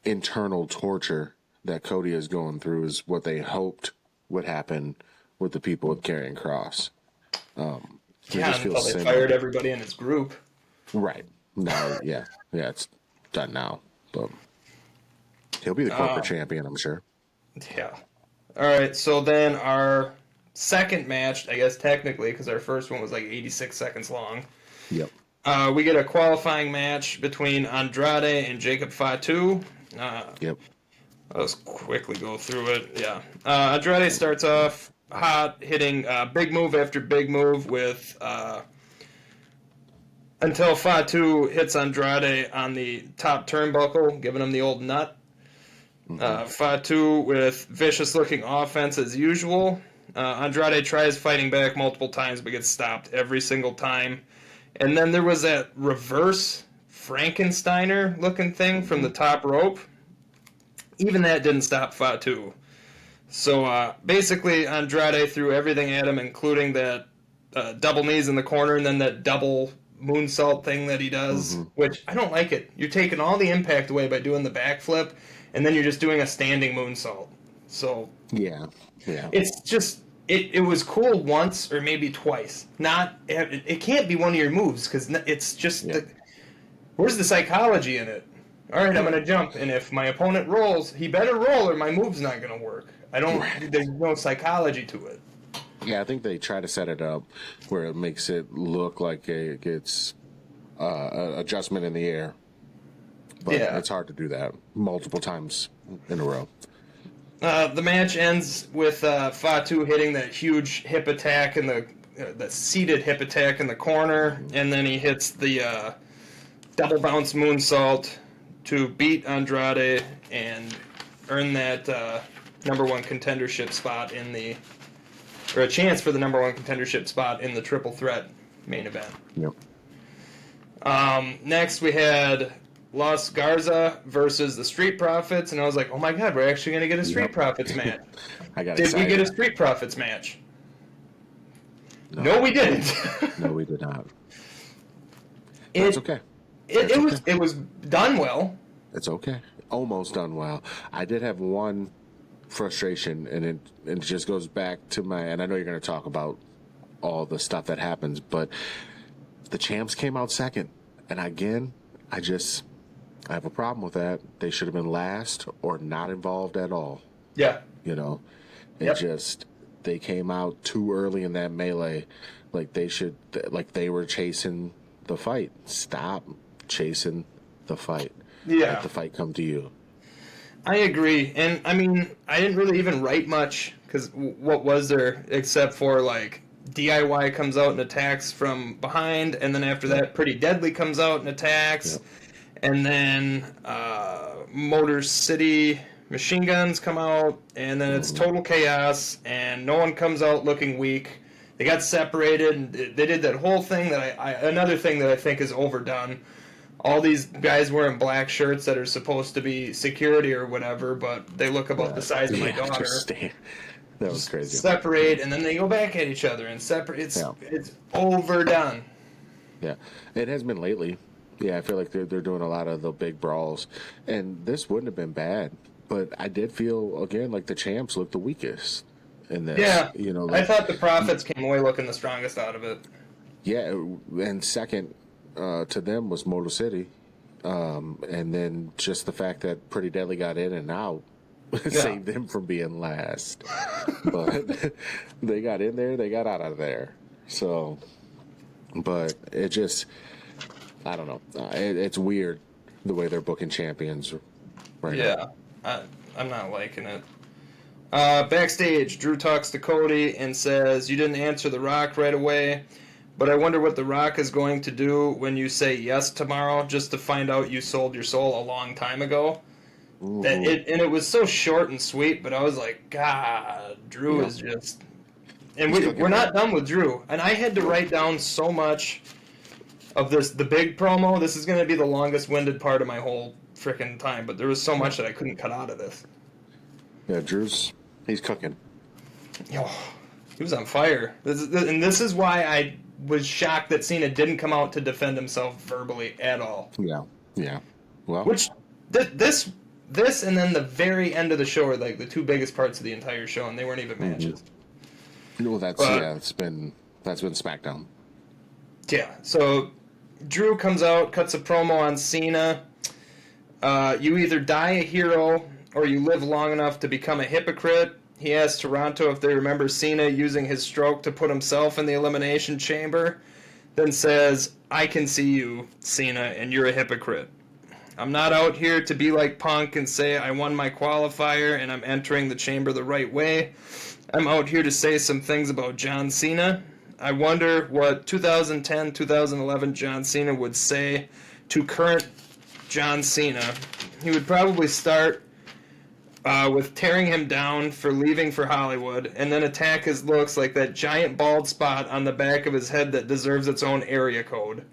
internal torture that Cody is going through is what they hoped would happen with the people with Karrion Kross. It Yeah, just until feels they similar. fired everybody in his group. Right. No, yeah, it's done now. But he'll be the corporate champion, I'm sure. Yeah. All right, so then our second match, I guess technically, because our first one was like 86 seconds long. Yep. We get a qualifying match between Andrade and Jacob Fatu. Yep. Let's quickly go through it. Yeah. Andrade starts off hot, hitting big move after big move with until Fatu hits Andrade on the top turnbuckle, giving him the old nut. Fatu with vicious looking offense as usual. Andrade tries fighting back multiple times but gets stopped every single time. And then there was that reverse Frankensteiner looking thing from the top rope. Even that didn't stop Fatu. So basically, Andrade threw everything at him, including that double knees in the corner and then that double moonsault thing that he does, which I don't like it. You're taking all the impact away by doing the backflip, and then you're just doing a standing moonsault. So Yeah. it's just it was cool once or maybe twice. Not it can't be one of your moves because it's just where's the psychology in it? All right, I'm gonna jump, and if my opponent rolls, he better roll or my move's not gonna work. There's no psychology to it. Yeah, I think they try to set it up where it makes it look like it's an adjustment in the air. But it's hard to do that multiple times in a row. The match ends with Fatu hitting that huge hip attack in the seated hip attack in the corner, and then he hits the double bounce moonsault to beat Andrade and earn that number one contendership spot or a chance for the number one contendership spot in the triple threat main event. Yep. Next we had Los Garza versus the Street Profits, and I was like, oh my god, we're actually going to get a Street Profits match. Did we get a Street Profits match? No, we didn't. No, we did not. It's okay. It was done well. It's okay. Almost done well. I did have one frustration, and it just goes back to and I know you're going to talk about all the stuff that happens, but the champs came out second. And again, I have a problem with that. They should have been last or not involved at all. Yeah. They came out too early in that melee. Like they were chasing the fight. Stop chasing the fight. Yeah. Let the fight come to you. I agree. And, I mean, I didn't really even write much, because what was there except for, like, DIY comes out and attacks from behind, and then after that, Pretty Deadly comes out and attacks, and then Motor City Machine Guns come out, and then it's total chaos, and no one comes out looking weak. They got separated, and they did that whole thing that another thing that I think is overdone. All these guys wearing black shirts that are supposed to be security or whatever, but they look about the size of my daughter. That was crazy. Separate, and then they go back at each other and separate. It's overdone. Yeah, it has been lately. Yeah, I feel like they're doing a lot of the big brawls, and this wouldn't have been bad. But I did feel again like the champs looked the weakest in this. Yeah, I thought the Profits came away looking the strongest out of it. Yeah, and second to them was Motor City. And then just the fact that Pretty Deadly got in and out saved them from being last. But they got in there, they got out of there. So, but it just, I don't know. It's weird the way they're booking champions right now. I'm not liking it. Backstage, Drew talks to Cody and says, "You didn't answer The Rock right away, but I wonder what The Rock is going to do when you say yes tomorrow, just to find out you sold your soul a long time ago." And it was so short and sweet, but I was like, God, Drew is just... And we're not done with Drew. And I had to write down so much of the big promo. This is going to be the longest-winded part of my whole freaking time, but there was so much that I couldn't cut out of this. Yeah, he's cooking. Yo, he was on fire. This is why I was shocked that Cena didn't come out to defend himself verbally at all. Yeah. Well, which this and then the very end of the show are like the two biggest parts of the entire show, and they weren't even matches. Well, that's been SmackDown. Yeah. So Drew comes out, cuts a promo on Cena. You either die a hero or you live long enough to become a hypocrite. He asks Toronto if they remember Cena using his stroke to put himself in the Elimination Chamber, then says, "I can see you, Cena, and you're a hypocrite. I'm not out here to be like Punk and say I won my qualifier and I'm entering the chamber the right way. I'm out here to say some things about John Cena. I wonder what 2010, 2011 John Cena would say to current John Cena. He would probably start with tearing him down for leaving for Hollywood, and then attack his looks like that giant bald spot on the back of his head that deserves its own area code.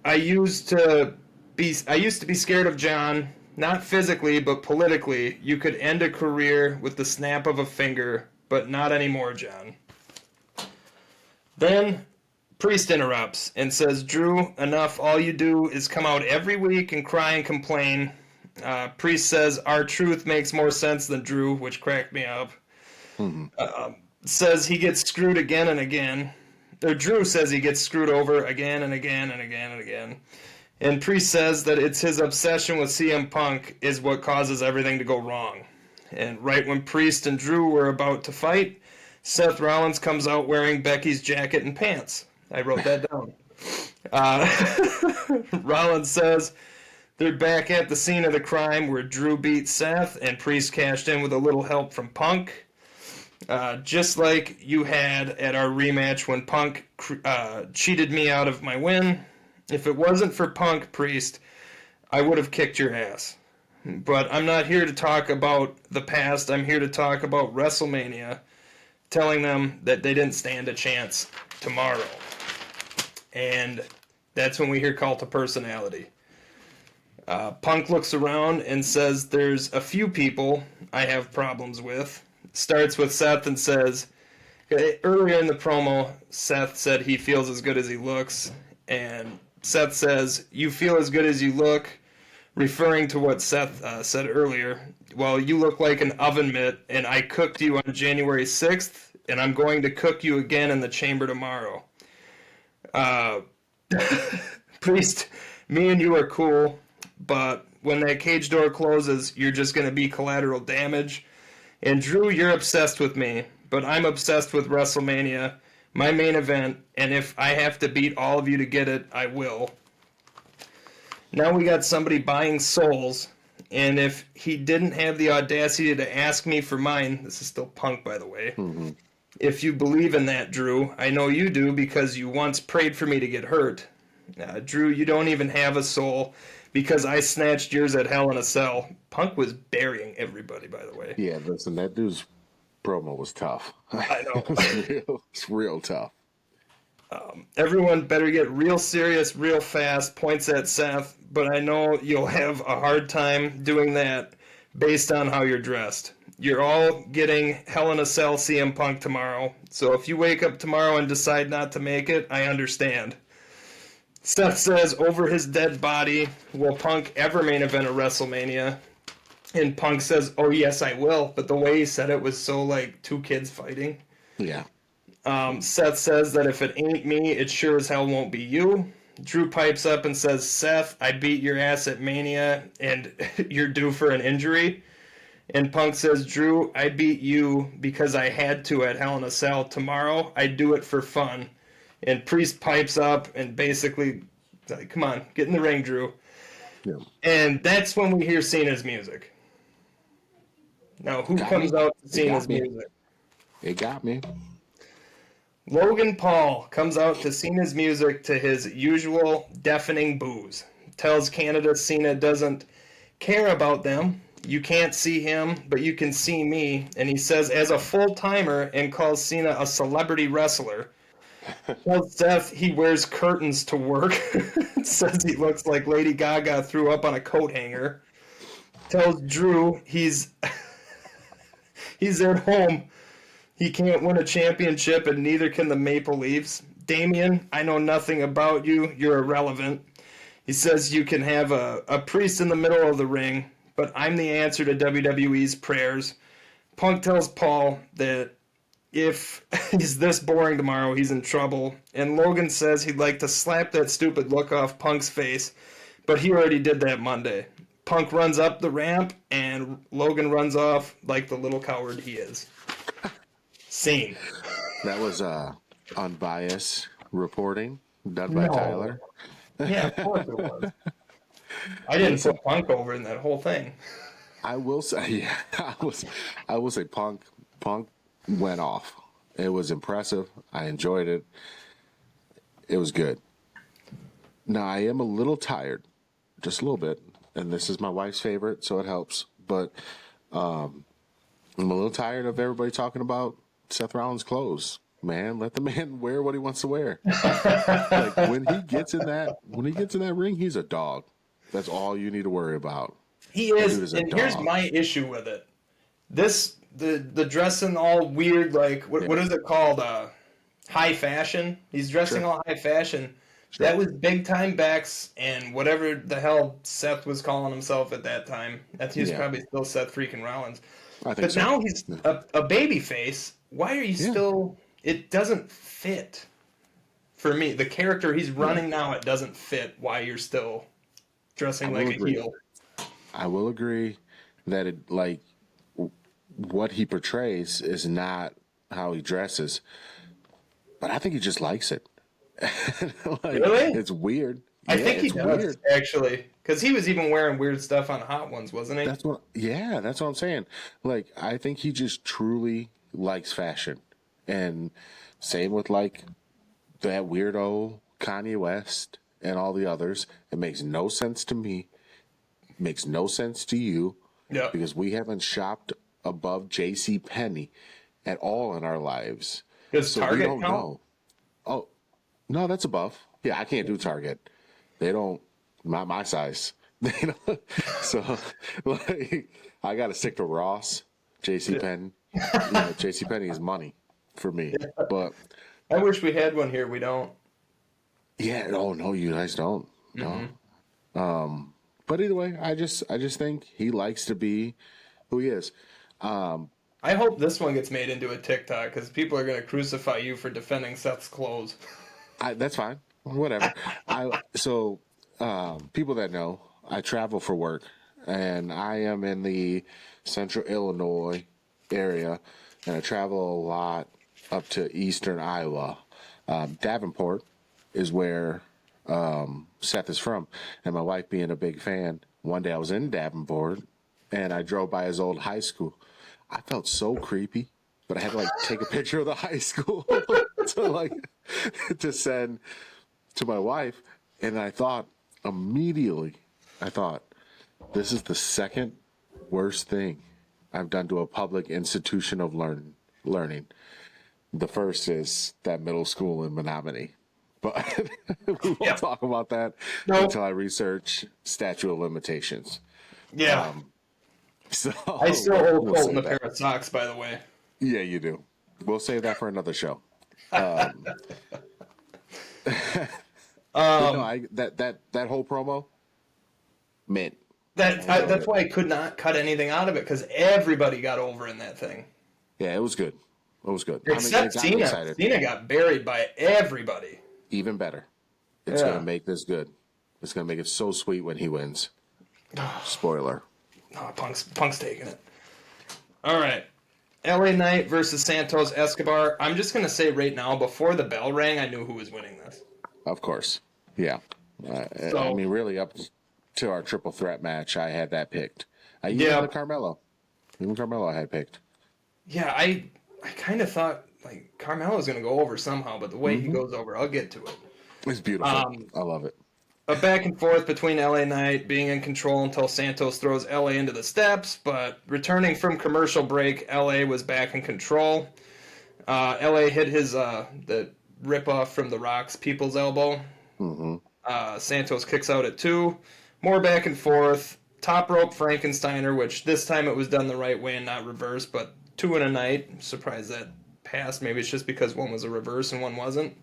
I used to be scared of John, not physically, but politically. You could end a career with the snap of a finger, but not anymore, John." Then Priest interrupts and says, "Drew, enough. All you do is come out every week and cry and complain." Priest says, "Our truth makes more sense than Drew," which cracked me up. Says he gets screwed again and again. Or Drew says he gets screwed over again and again and again and again. And Priest says that it's his obsession with CM Punk is what causes everything to go wrong. And right when Priest and Drew were about to fight, Seth Rollins comes out wearing Becky's jacket and pants. I wrote that down. Rollins says they're back at the scene of the crime where Drew beat Seth and Priest cashed in with a little help from Punk. Just like you had at our rematch when Punk cheated me out of my win. If it wasn't for Punk, Priest, I would have kicked your ass. But I'm not here to talk about the past. I'm here to talk about WrestleMania, telling them that they didn't stand a chance tomorrow. And that's when we hear Cult of Personality. Punk looks around and says there's a few people I have problems with. Starts with Seth and says, earlier in the promo, Seth said he feels as good as he looks. And Seth says, "You feel as good as you look," referring to what Seth said earlier. "Well, you look like an oven mitt, and I cooked you on January 6th, and I'm going to cook you again in the chamber tomorrow." Priest, me and you are cool, but when that cage door closes, you're just going to be collateral damage. And Drew, you're obsessed with me, but I'm obsessed with WrestleMania, my main event, and if I have to beat all of you to get it, I will. Now we got somebody buying souls, and if he didn't have the audacity to ask me for mine, this is still Punk, by the way, if you believe in that, Drew, I know you do because you once prayed for me to get hurt. Drew, you don't even have a soul because I snatched yours at Hell in a Cell. Punk was burying everybody, by the way. Yeah, listen, that dude's promo was tough. I know. It's real tough. Everyone better get real serious real fast, points at Seth, but I know you'll have a hard time doing that based on how you're dressed. You're all getting Hell in a Cell CM Punk tomorrow, so if you wake up tomorrow and decide not to make it, I understand. Seth says, over his dead body, will Punk ever main event a WrestleMania? And Punk says, oh yes I will, but the way he said it was so like two kids fighting. Yeah. Seth says that if it ain't me, it sure as hell won't be you. Drew pipes up and says, Seth, I beat your ass at Mania, and you're due for an injury. And Punk says, Drew, I beat you because I had to at Hell in a Cell. Tomorrow, I do it for fun. And Priest pipes up and basically, like, come on, get in the ring, Drew. Yeah. And that's when we hear Cena's music. Now, who comes out to Cena's music? It got me. Logan Paul comes out to Cena's music to his usual deafening boos. Tells Canada Cena doesn't care about them. You can't see him, but you can see me. And he says, as a full-timer, and calls Cena a celebrity wrestler. Tells Seth he wears curtains to work. Says he looks like Lady Gaga threw up on a coat hanger. Tells Drew he's at home. He can't win a championship, and neither can the Maple Leafs. Damian, I know nothing about you. You're irrelevant. He says you can have a priest in the middle of the ring, but I'm the answer to WWE's prayers. Punk tells Paul that if he's this boring tomorrow, he's in trouble. And Logan says he'd like to slap that stupid look off Punk's face, but he already did that Monday. Punk runs up the ramp, and Logan runs off like the little coward he is. Scene. That was unbiased reporting done by Tyler. Yeah, of course it was. I didn't put Punk over in that whole thing. I will say, yeah, I will say, Punk went off. It was impressive. I enjoyed it. It was good. Now I am a little tired, just a little bit, and this is my wife's favorite, so it helps. But I'm a little tired of everybody talking about Seth Rollins' clothes. Man, let the man wear what he wants to wear. Like when he gets in that ring, he's a dog. That's all you need to worry about. He is, and here's my issue with it. The dressing all weird, like what is it called? High fashion. He's dressing all high fashion. Sure. That was big time Bex and whatever the hell Seth was calling himself at that time. He's probably still Seth freaking Rollins. But now he's a baby face. Why are you still? It doesn't fit for me. The character he's running now, it doesn't fit. Why you're still dressing like a heel? I will agree that it what he portrays is not how he dresses, but I think he just likes it. Really? It's weird. I think he does, actually. Because he was even wearing weird stuff on Hot Ones, wasn't he? That's what I'm saying. Like, I think he just truly likes fashion. And same with, like, that weirdo Kanye West and all the others. It makes no sense to me. Makes no sense to you. Yeah. Because we haven't shopped above J.C. Penney at all in our lives. Does Target count? Know. Oh, no, that's above. Yeah, I can't do Target. They don't, not my size. They don't. So, like, I got to stick to Ross, J.C. Penney. J.C. Penney is money for me. Yeah. But I wish we had one here. We don't. Yeah. Oh no, you guys don't. No. Mm-hmm. But either way, I just think he likes to be who he is. I hope this one gets made into a TikTok because people are going to crucify you for defending Seth's clothes. That's fine. Whatever. People that know, I travel for work, and I am in the central Illinois area, and I travel a lot up to eastern Iowa. Davenport is where Seth is from, and my wife being a big fan, one day I was in Davenport, and I drove by his old high school. I felt so creepy, but I had to take a picture of the high school to send to my wife, and I thought immediately, this is the second worst thing I've done to a public institution of learning. The first is that middle school in Menominee, but we won't talk about that until I research statute of limitations. Yeah. So I still owe Colton a pair of socks, by the way. Yeah, you do. We'll save that for another show. That whole promo, mint. That's why I could not cut anything out of it because everybody got over in that thing. Yeah, it was good. It was good. Except Cena. Cena got buried by everybody. Even better. It's going to make this good. It's going to make it so sweet when he wins. Spoiler. Oh, Punk's taking it. All right. LA Knight versus Santos Escobar. I'm just going to say right now, before the bell rang, I knew who was winning this. Of course. Yeah. I mean, really, up to our triple threat match, I had that picked. Even Carmelo. Even Carmelo I had picked. Yeah, I kind of thought, like, Carmelo's going to go over somehow, but the way he goes over, I'll get to it. It's beautiful. I love it. A back and forth between LA Knight being in control until Santos throws LA into the steps, but returning from commercial break, LA was back in control. LA hit his the rip-off from The Rock's People's Elbow. Santos kicks out at 2. More back and forth. Top rope Frankensteiner, which this time it was done the right way and not reverse, but 2 in a night. I'm surprised that passed. Maybe it's just because one was a reverse and one wasn't.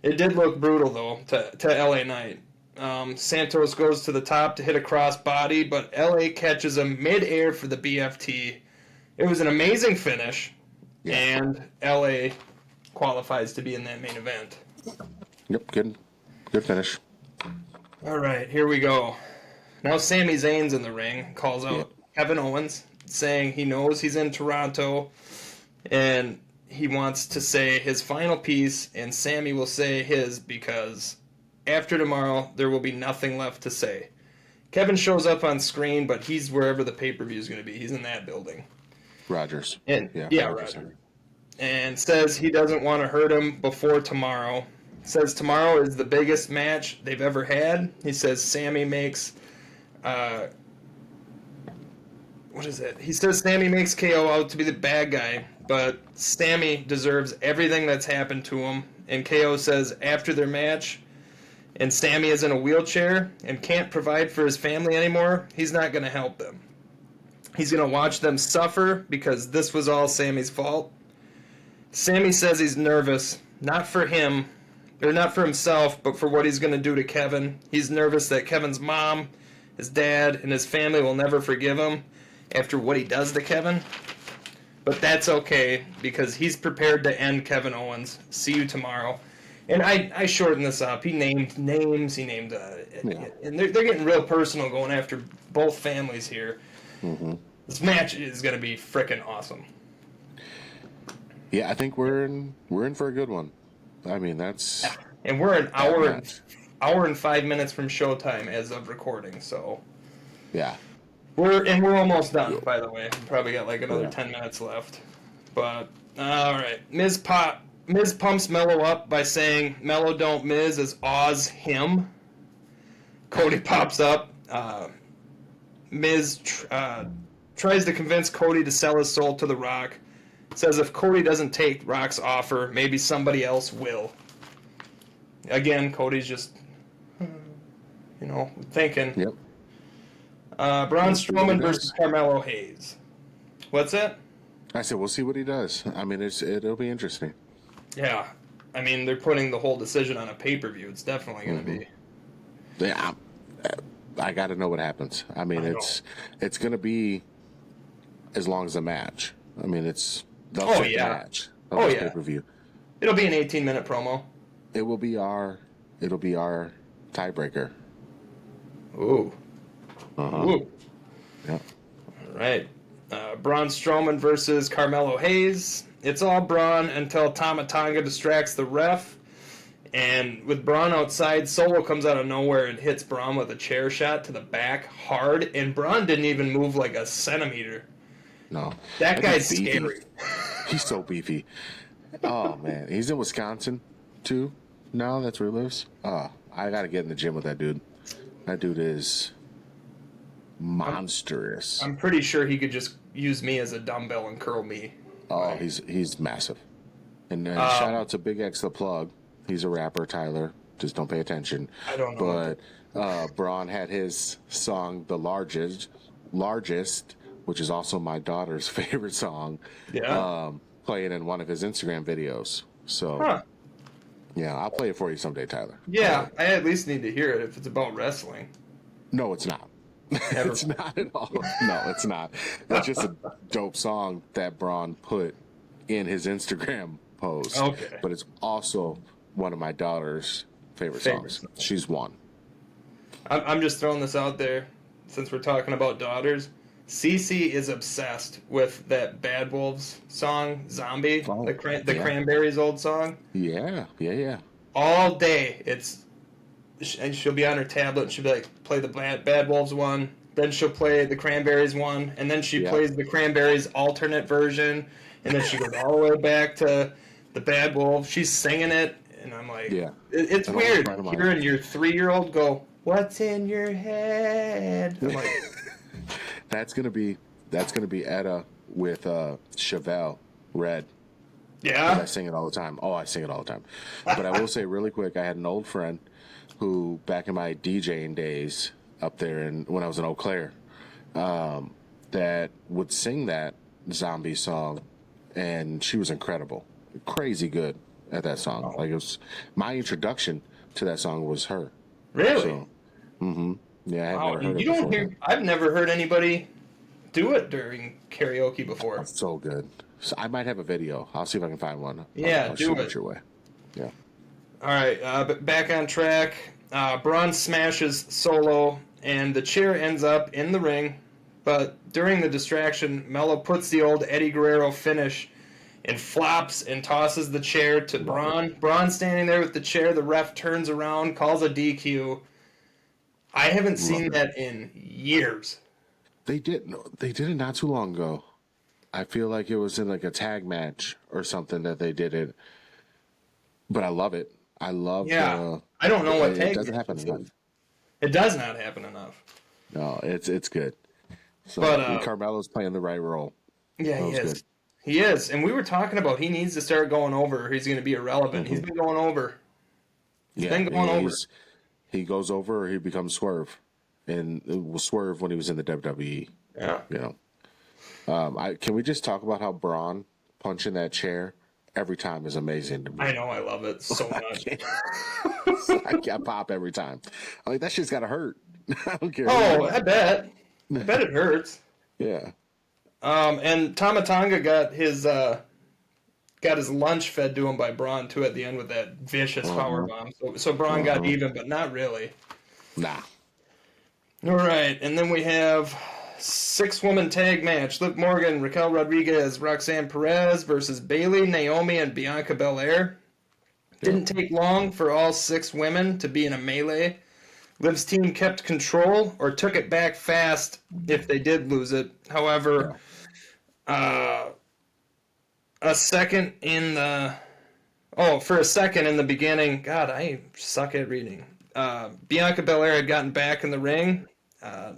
It did look brutal, though, to LA Knight. Santos goes to the top to hit a cross body, but LA catches him mid-air for the BFT. It was an amazing finish, and LA qualifies to be in that main event. Yep, good finish. All right, here we go. Now Sami Zayn's in the ring, calls out Kevin Owens, saying he knows he's in Toronto, and he wants to say his final piece, and Sami will say his because after tomorrow, there will be nothing left to say. Kevin shows up on screen, but he's wherever the pay-per-view is going to be. He's in that building. Rogers. Rogers. And says he doesn't want to hurt him before tomorrow. Says tomorrow is the biggest match they've ever had. He says Sami makes... what is it? He says Sami makes KO out to be the bad guy, but Sami deserves everything that's happened to him. And KO says after their match... and Sami is in a wheelchair and can't provide for his family anymore, he's not going to help them. He's going to watch them suffer because this was all Sami's fault. Sami says he's nervous, not for him, or not for himself, but for what he's going to do to Kevin. He's nervous that Kevin's mom, his dad, and his family will never forgive him after what he does to Kevin. But that's okay because he's prepared to end Kevin Owens. See you tomorrow. And I shortened this up. He named names. He named, and they're getting real personal, going after both families here. This match is going to be frickin' awesome. Yeah, I think we're in for a good one. I mean, that's and we're an hour and 5 minutes from showtime as of recording. So yeah, we're almost done. By the way, we probably got like another 10 minutes left. But all right, Miz pumps Mello up by saying Mello don't Miz as Oz him. Cody pops up. Miz tries to convince Cody to sell his soul to The Rock. Says if Cody doesn't take Rock's offer, maybe somebody else will. Again, Cody's just, thinking. Yep. Braun Strowman versus Carmelo Hayes. What's that? I said we'll see what he does. I mean, it'll be interesting. Yeah, I mean, they're putting the whole decision on a pay-per-view. It's definitely going to be. Yeah, I got to know what happens. I mean, it's going to be as long as the match. I mean, the match of this pay-per-view. It'll be an 18-minute promo. It'll be our tiebreaker. Ooh. Ooh. Yeah. All right. Braun Strowman versus Carmelo Hayes. It's all Braun until Tama Tonga distracts the ref. And with Braun outside, Solo comes out of nowhere and hits Braun with a chair shot to the back hard. And Braun didn't even move like a centimeter. No. That guy's scary. He's so beefy. Oh, man. He's in Wisconsin, too, now. That's where he lives. Oh, I got to get in the gym with that dude. That dude is monstrous. I'm pretty sure he could just use me as a dumbbell and curl me. Oh, he's massive. And shout out to Big X the Plug. He's a rapper, Tyler. Just don't pay attention. I don't know. But Braun had his song, The Largest, which is also my daughter's favorite song, playing in one of his Instagram videos. So, yeah, I'll play it for you someday, Tyler. Yeah, I at least need to hear it if it's about wrestling. No, it's not. It's not at all. No, it's not. It's just a dope song that Braun put in his Instagram post. Okay. But it's also one of my daughter's favorite songs. She's one. I'm just throwing this out there since we're talking about daughters. Cece is obsessed with that Bad Wolves song, Zombie, the Cranberries' old song. Yeah. All day, and she'll be on her tablet, and she'll be like, play the Bad Wolves one, then she'll play the Cranberries one, and then she plays the Cranberries alternate version, and then she goes all the way back to the Bad Wolves. She's singing it, and I'm like, it's weird hearing your 3-year-old go, "What's in your head?" I'm like, That's gonna be Etta with Chevelle Red. yeah. I sing it all the time. Oh, I sing it all the time. But I will say really quick, I had an old friend who, back in my DJing days up there when I was in Eau Claire, that would sing that zombie song, and she was incredible, crazy good at that song. Like, it was my introduction to that song was her. Really? So, yeah, I've never heard it you don't before. hear. I've never heard anybody do it during karaoke before. It's so good. So I might have a video. I'll see if I can find one. Yeah, I'll do shoot it. your way. Yeah. All right, but back on track. Braun smashes Solo, and the chair ends up in the ring. But during the distraction, Mello puts the old Eddie Guerrero finish and flops and tosses the chair to Braun. Braun standing there with the chair. The ref turns around, calls a DQ. I haven't seen that in years. They did it not too long ago. I feel like it was in like a tag match or something that they did it. But I love it. I love. Yeah, I don't know what tag. It doesn't happen enough. It does not happen enough. No, it's good. So, But Carmelo's playing the right role. Yeah, he is. Good. He is, and we were talking about he needs to start going over. Or he's going to be irrelevant. He's been going over. He's been going over. He goes over, or he becomes Swerve, and it was Swerve when he was in the WWE. Yeah, you know. Can we just talk about how Braun punching that chair every time is amazing to me? I know, I love it so much. I pop every time. I'm like, that shit's gotta hurt. I don't care. Oh, I bet it hurts. Yeah. And Tama Tonga got his lunch fed to him by Braun too at the end with that vicious power bomb. So Braun got even, but not really. Nah. All right, and then we have 6-woman tag match: Liv Morgan, Raquel Rodriguez, Roxanne Perez versus Bayley, Naomi, and Bianca Belair. Didn't take long for all 6 women to be in a melee. Liv's team kept control or took it back fast if they did lose it. However, for a second in the beginning, God, I suck at reading. Bianca Belair had gotten back in the ring, got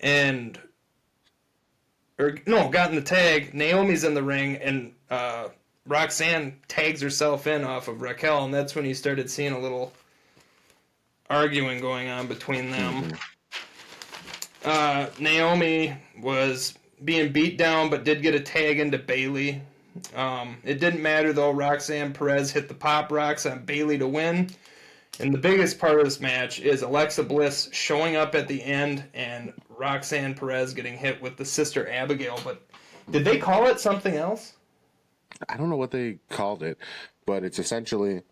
in the tag. Naomi's in the ring, and Roxanne tags herself in off of Raquel, and that's when you started seeing a little arguing going on between them. Naomi was being beat down, but did get a tag into Bayley. It didn't matter, though. Roxanne Perez hit the pop rocks on Bayley to win. And the biggest part of this match is Alexa Bliss showing up at the end and Roxanne Perez getting hit with the Sister Abigail. But did they call it something else? I don't know what they called it, but it's essentially,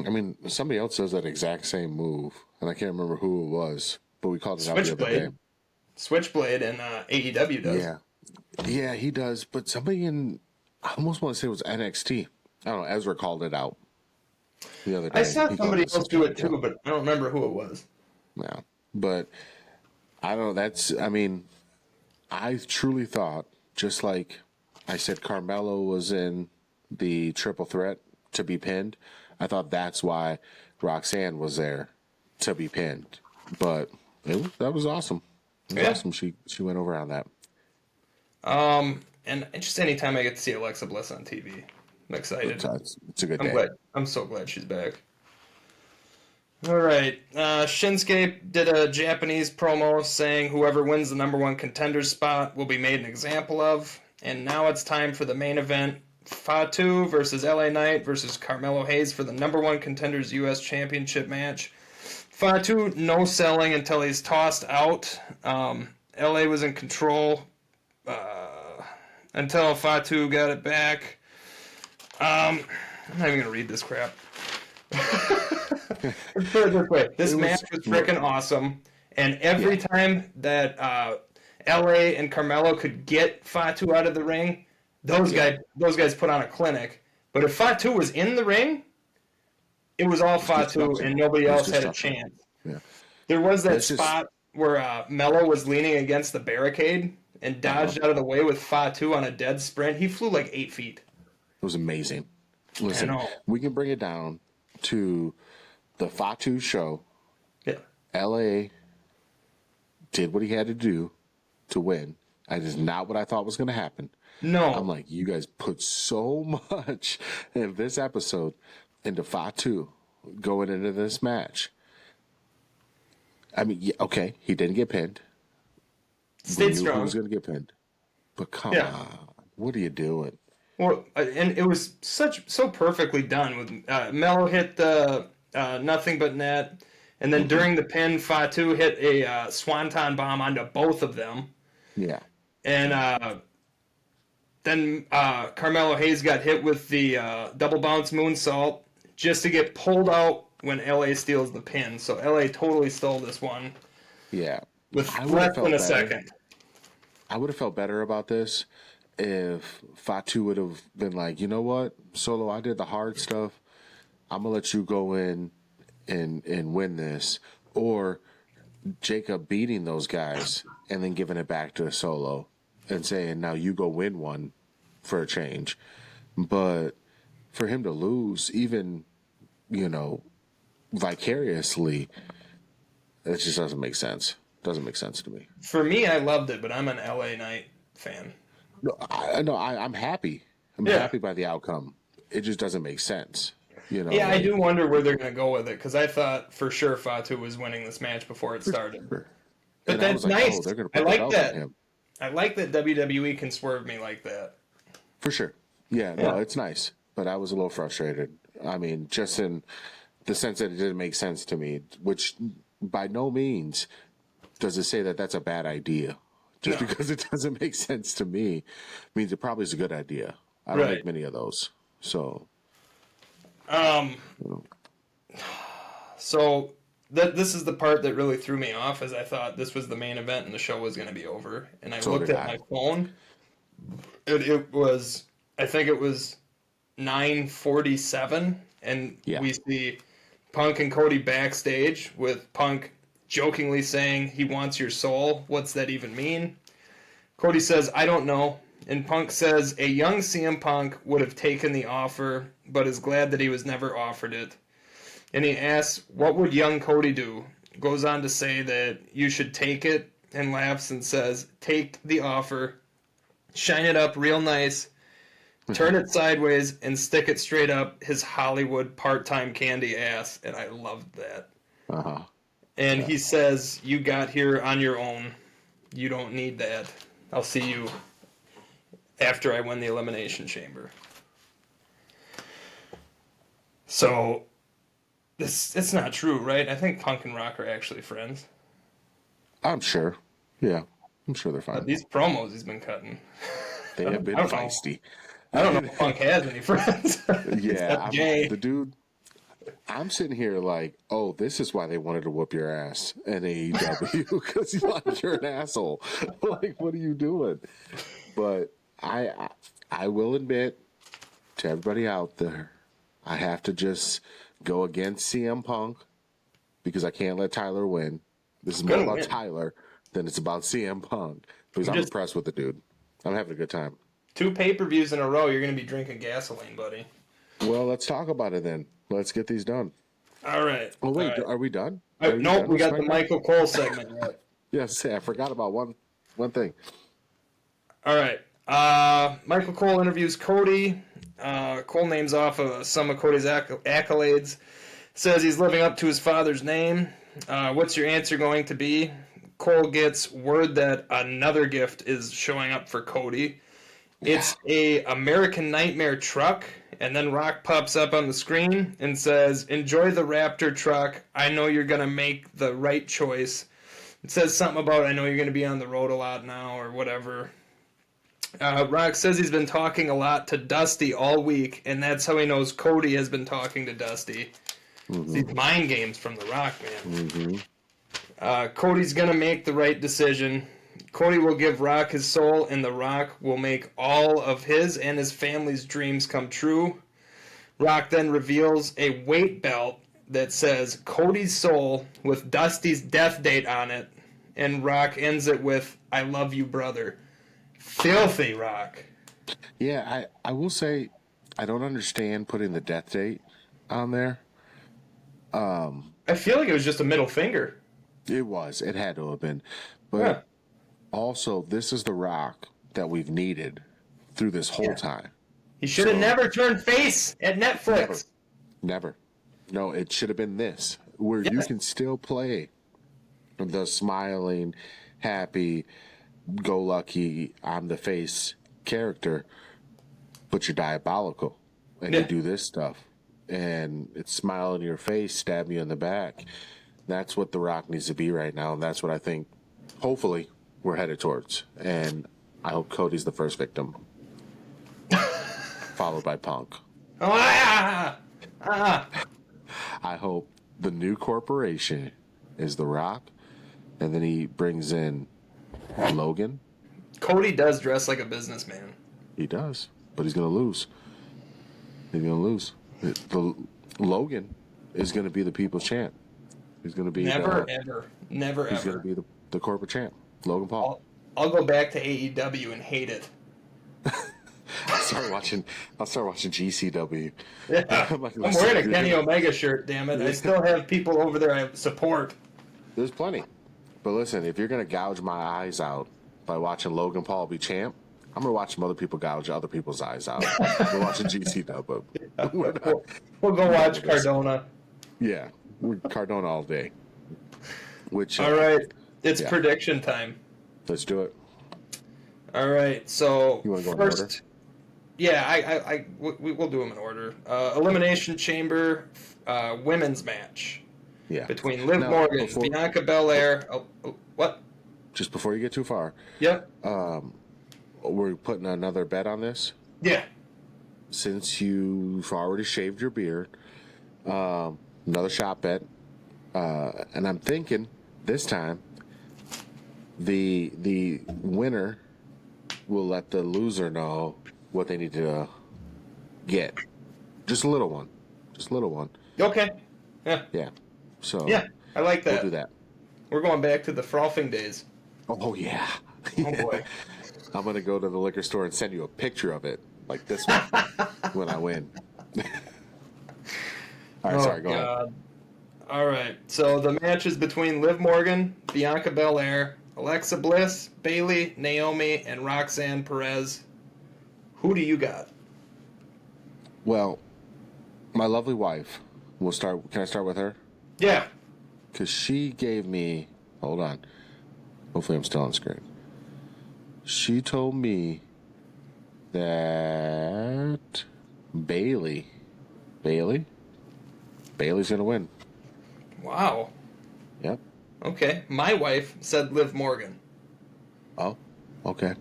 I mean, somebody else does that exact same move, and I can't remember who it was, but we called it out the other day. Switchblade and AEW does. Yeah, he does, but somebody I almost want to say it was NXT. I don't know, Ezra called it out the other day. I saw somebody else do it too, but I don't remember who it was. Yeah, but I don't know, I truly thought, just like I said Carmelo was in the triple threat to be pinned, I thought that's why Roxanne was there to be pinned. But that was awesome. It was awesome. She went over on that. And just anytime I get to see Alexa Bliss on TV, I'm excited. It's a good day. I'm so glad she's back. All right. Shinsuke did a Japanese promo saying whoever wins the #1 contender spot will be made an example of. And now it's time for the main event. Fatu versus LA Knight versus Carmelo Hayes for the #1 contenders U.S. Championship match. Fatu no selling until he's tossed out. LA was in control until Fatu got it back. I'm not even going to read this crap. Let's put it this way. This match was freaking awesome. And every time that LA and Carmelo could get Fatu out of the ring, those guys put on a clinic. But if Fatu was in the ring, it was all Fatu and nobody else had a chance. Yeah. There was that spot where Mello was leaning against the barricade and dodged out of the way with Fatu on a dead sprint. He flew like 8 feet. It was amazing. Listen, we can bring it down to the Fatu show. Yeah. LA did what he had to do to win. That is not what I thought was going to happen. No. I'm like, you guys put so much in this episode into Fatu going into this match. I mean, yeah, okay, he didn't get pinned. Stayed strong. He was going to get pinned. But come on. What are you doing? Well, and it was so perfectly done. With Mello hit the nothing but net, and then during the pin, Fatu hit a swanton bomb onto both of them. Yeah. And then Carmelo Hayes got hit with the double bounce moonsault just to get pulled out when LA steals the pin. So LA totally stole this one. Yeah. With less than a second. I would have felt better about this if Fatu would have been like, you know what, Solo, I did the hard stuff. I'm going to let you go in and win this. Or Jacob beating those guys and then giving it back to Solo and saying, now you go win one for a change. But for him to lose, even, vicariously, it just doesn't make sense. Doesn't make sense to me. For me, I loved it, but I'm an LA Knight fan. I'm happy. I'm happy by the outcome. It just doesn't make sense. Yeah, I do wonder where they're going to go with it, because I thought for sure Fatu was winning this match before it started. Sure. But that's nice. I like that. Him. I like that WWE can swerve me like that. For sure. Yeah, no, it's nice. But I was a little frustrated. I mean, just in the sense that it didn't make sense to me, which by no means does it say that that's a bad idea. Just because it doesn't make sense to me means it probably is a good idea. I don't make many of those. So. So this is the part that really threw me off, as I thought this was the main event and the show was going to be over. And I looked at my phone. It was, I think it was 9:47, and we see Punk and Cody backstage with Punk jokingly saying he wants your soul. What's that even mean? Cody says, I don't know. And Punk says a young CM Punk would have taken the offer, but is glad that he was never offered it. And he asks, what would young Cody do? Goes on to say that you should take it, and laughs and says, take the offer, shine it up real nice, turn it sideways, and stick it straight up his Hollywood part-time candy ass. And I loved that. Uh-huh. And he says, you got here on your own. You don't need that. I'll see you after I win the Elimination Chamber. So, it's not true, right? I think Punk and Rock are actually friends. I'm sure. Yeah. I'm sure they're fine. These promos he's been cutting. They have been feisty. I don't know if Punk has any friends. Yeah. The dude... I'm sitting here like, oh, this is why they wanted to whoop your ass in AEW, because you're an asshole. Like, what are you doing? But I will admit to everybody out there, I have to just go against CM Punk because I can't let Tyler win. This is more about Tyler than it's about CM Punk, because I'm impressed with the dude. I'm having a good time. 2 pay-per-views in a row, you're going to be drinking gasoline, buddy. Well, let's talk about it then. Let's get these done. All right. Oh, wait, are we done? Nope, we got the Michael Cole segment yet. Yes, I forgot about one thing. All right. Michael Cole interviews Cody. Cole names off some of Cody's accolades. Says he's living up to his father's name. What's your answer going to be? Cole gets word that another gift is showing up for Cody. It's a American Nightmare truck, and then Rock pops up on the screen and says, enjoy the Raptor truck. I know you're going to make the right choice. It says something about, I know you're going to be on the road a lot now, or whatever. Rock says he's been talking a lot to Dusty all week, and that's how he knows Cody has been talking to Dusty. It's these mind games from The Rock, man. Mm-hmm. Cody's going to make the right decision. Cody will give Rock his soul, and The Rock will make all of his and his family's dreams come true. Rock then reveals a weight belt that says Cody's soul with Dusty's death date on it, and Rock ends it with, I love you, brother. Filthy, Rock. Yeah, I will say I don't understand putting the death date on there. I feel like it was just a middle finger. It was. It had to have been. But Yeah. also, this is the Rock that we've needed through this whole time. He should have never turned face at Netflix. Never. No, it should have been this, where you can still play the smiling, happy, go lucky, I'm the face character, but you're diabolical. And you do this stuff. And it's smiling in your face, stab you in the back. That's what The Rock needs to be right now. And that's what I think, hopefully, we're headed towards. And I hope Cody's the first victim. Followed by Punk. I hope the new corporation is The Rock, and then he brings in Logan. Cody does dress like a businessman. He does, but he's going to lose. He's going to lose. The Logan is going to be the people's champ. He's going to be never he's ever. going to be the corporate champ. Logan Paul. I'll go back to AEW and hate it. I'll start watching GCW. Yeah. I'm wearing a Kenny Omega shirt, damn it. I still have people over there I support. There's plenty. But listen, if you're going to gouge my eyes out by watching Logan Paul be champ, I'm going to watch some other people gouge other people's eyes out. We're watching GCW. We'll go watch Cardona. Yeah, we're Cardona all day. All right, it's prediction time. Let's do it. All right, so you want to go first, in order? Yeah, we'll do them in order. Elimination Chamber women's match. Yeah. Between Liv Morgan, Bianca Belair. What? Just before you get too far. Yep. We're putting another bet on this. Yeah. Since you've already shaved your beard, another shot bet. And I'm thinking this time the winner will let the loser know what they need to get. Just a little one. Okay. Yeah. Yeah. So yeah, I like that. We'll do that. We're going back to the frothing days. Oh yeah. Oh boy. I'm gonna go to the liquor store and send you a picture of it, like this one, when I win. All right, sorry, go ahead. All right, so the match is between Liv Morgan, Bianca Belair, Alexa Bliss, Bayley, Naomi, and Roxanne Perez. Who do you got? Well, my lovely wife. We'll start. Can I start with her? Yeah. Because she gave me. Hold on. Hopefully, I'm still on screen. She told me that Bayley's gonna win. Wow. Yep. Okay. My wife said Liv Morgan. Oh, okay.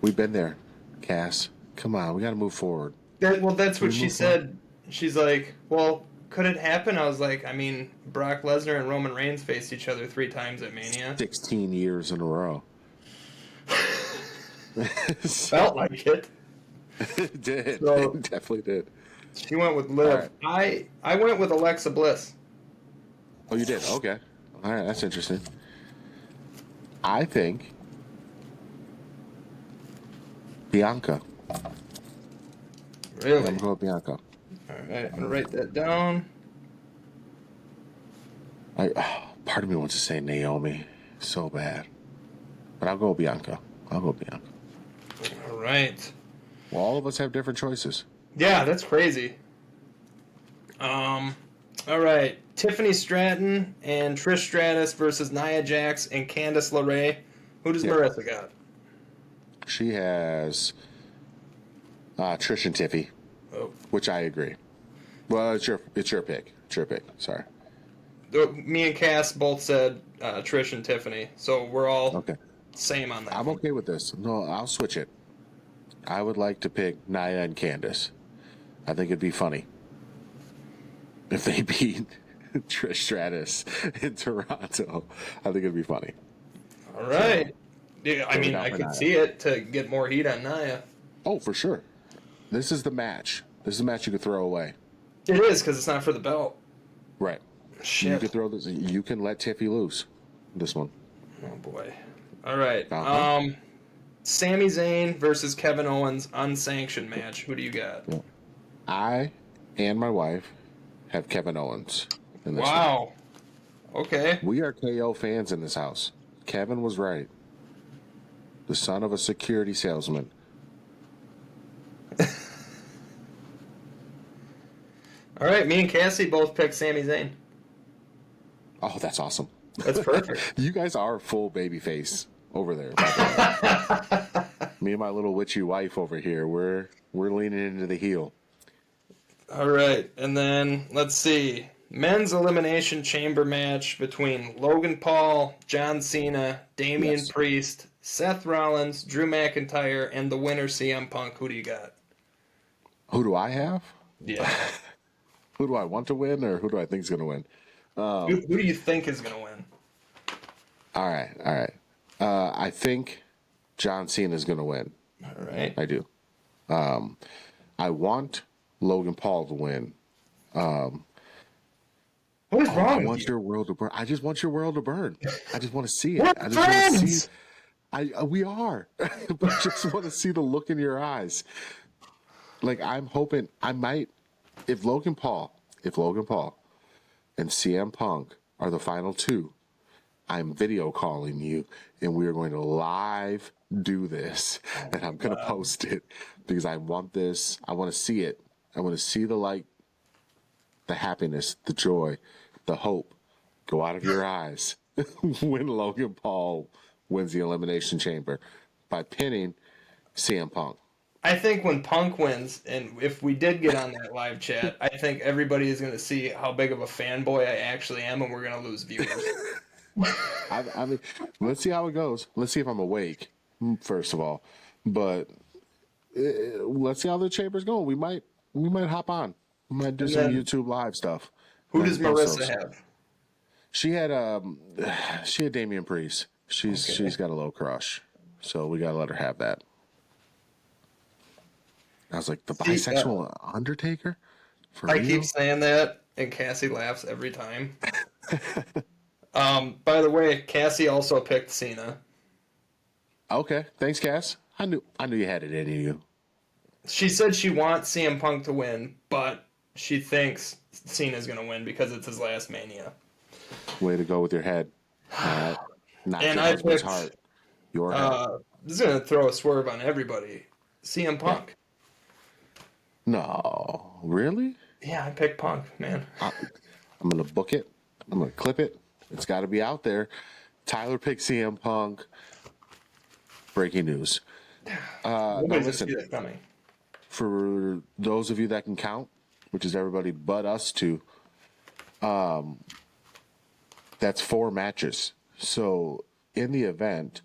We've been there, Cass. Come on, we got to move forward. That's what she said. She's like, well, could it happen? I was like, I mean, Brock Lesnar and Roman Reigns faced each other 3 times at Mania. 16 years in a row. Felt like it. It did. So, it definitely did. She went with Liv. Right. I went with Alexa Bliss. Oh, you did? Okay. All right, that's interesting. I think Bianca. Really? I'm going with Bianca. All right, I'm going to write that down. Part of me wants to say Naomi so bad. But I'll go with Bianca. All right. Well, all of us have different choices. Yeah, that's crazy. All right. Tiffany Stratton and Trish Stratus versus Nia Jax and Candice LeRae. Who does Marissa got? She has Trish and Tiffy, which I agree. Well, it's your pick. It's your pick. Sorry. Me and Cass both said Trish and Tiffany, so we're all same on that. I'm okay with this. No, I'll switch it. I would like to pick Nia and Candice. I think it'd be funny. if they beat Trish Stratus in Toronto. I think it'd be funny. All right. Yeah, I So mean, I could see it to get more heat on Nia. Oh, for sure. This is the match. This is a match you could throw away. It is, because it's not for the belt. Right. Shit. You could throw this. You can let Tiffy loose. This one. Oh boy. All right. Uh-huh. Sami Zayn versus Kevin Owens unsanctioned match. Who do you got? I and my wife have Kevin Owens in this Wow. Okay. one. We are KO fans in this house. Kevin was right. The son of a security salesman. All right. Me and Cassie both picked Sami Zayn. Oh, that's awesome. That's perfect. You guys are full baby face over there. Me and my little witchy wife over here, we're leaning into the heel. All right. And then let's see. Men's Elimination Chamber match between Logan Paul, John Cena, Damian Priest, Seth Rollins, Drew McIntyre, and the winner CM Punk. Who do you got? Who do I have? Yeah. Who do I want to win, or who do I think is going to win? Who do you think is going to win? All right. I think John Cena is going to win. All right. I do. I want Logan Paul to win. What is wrong I with want you? your world to burn. I just want your world to burn. I just want to see it. We're I just want to friends! see. We are. But I just want to see the look in your eyes. Like, I'm hoping I might. If Logan Paul and CM Punk are the final two, I'm video calling you, and we are going to live do this, and I'm going to post it because I want this. I want to see it. I want to see the light, the happiness, the joy, the hope go out of your eyes when Logan Paul wins the Elimination Chamber by pinning CM Punk. I think when Punk wins, and if we did get on that live chat, I think everybody is going to see how big of a fanboy I actually am, and we're going to lose viewers. I mean, let's see how it goes. Let's see if I'm awake, first of all. But let's see how the chamber's going. We might hop on. We might do some YouTube live stuff. Who does Marissa have? She had Damian Priest. She's got a low crush, so we gotta let her have that. I was like, the bisexual Undertaker? For I real? keep saying that, and Cassie laughs every time. By the way, Cassie also picked Cena. Okay, thanks, Cass. I knew you had it in you. She said she wants CM Punk to win, but she thinks Cena's going to win because it's his last Mania. Way to go with your head. Not And your I husband's picked, heart. Your head. This is going to throw a swerve on everybody. CM Punk. No, really? Yeah, I picked Punk, man. I'm gonna book it. I'm gonna clip it. It's got to be out there. Tyler picked CM Punk. Breaking news. Now listen, see that coming. for those of you that can count, which is everybody but us two, that's 4 matches. So in the event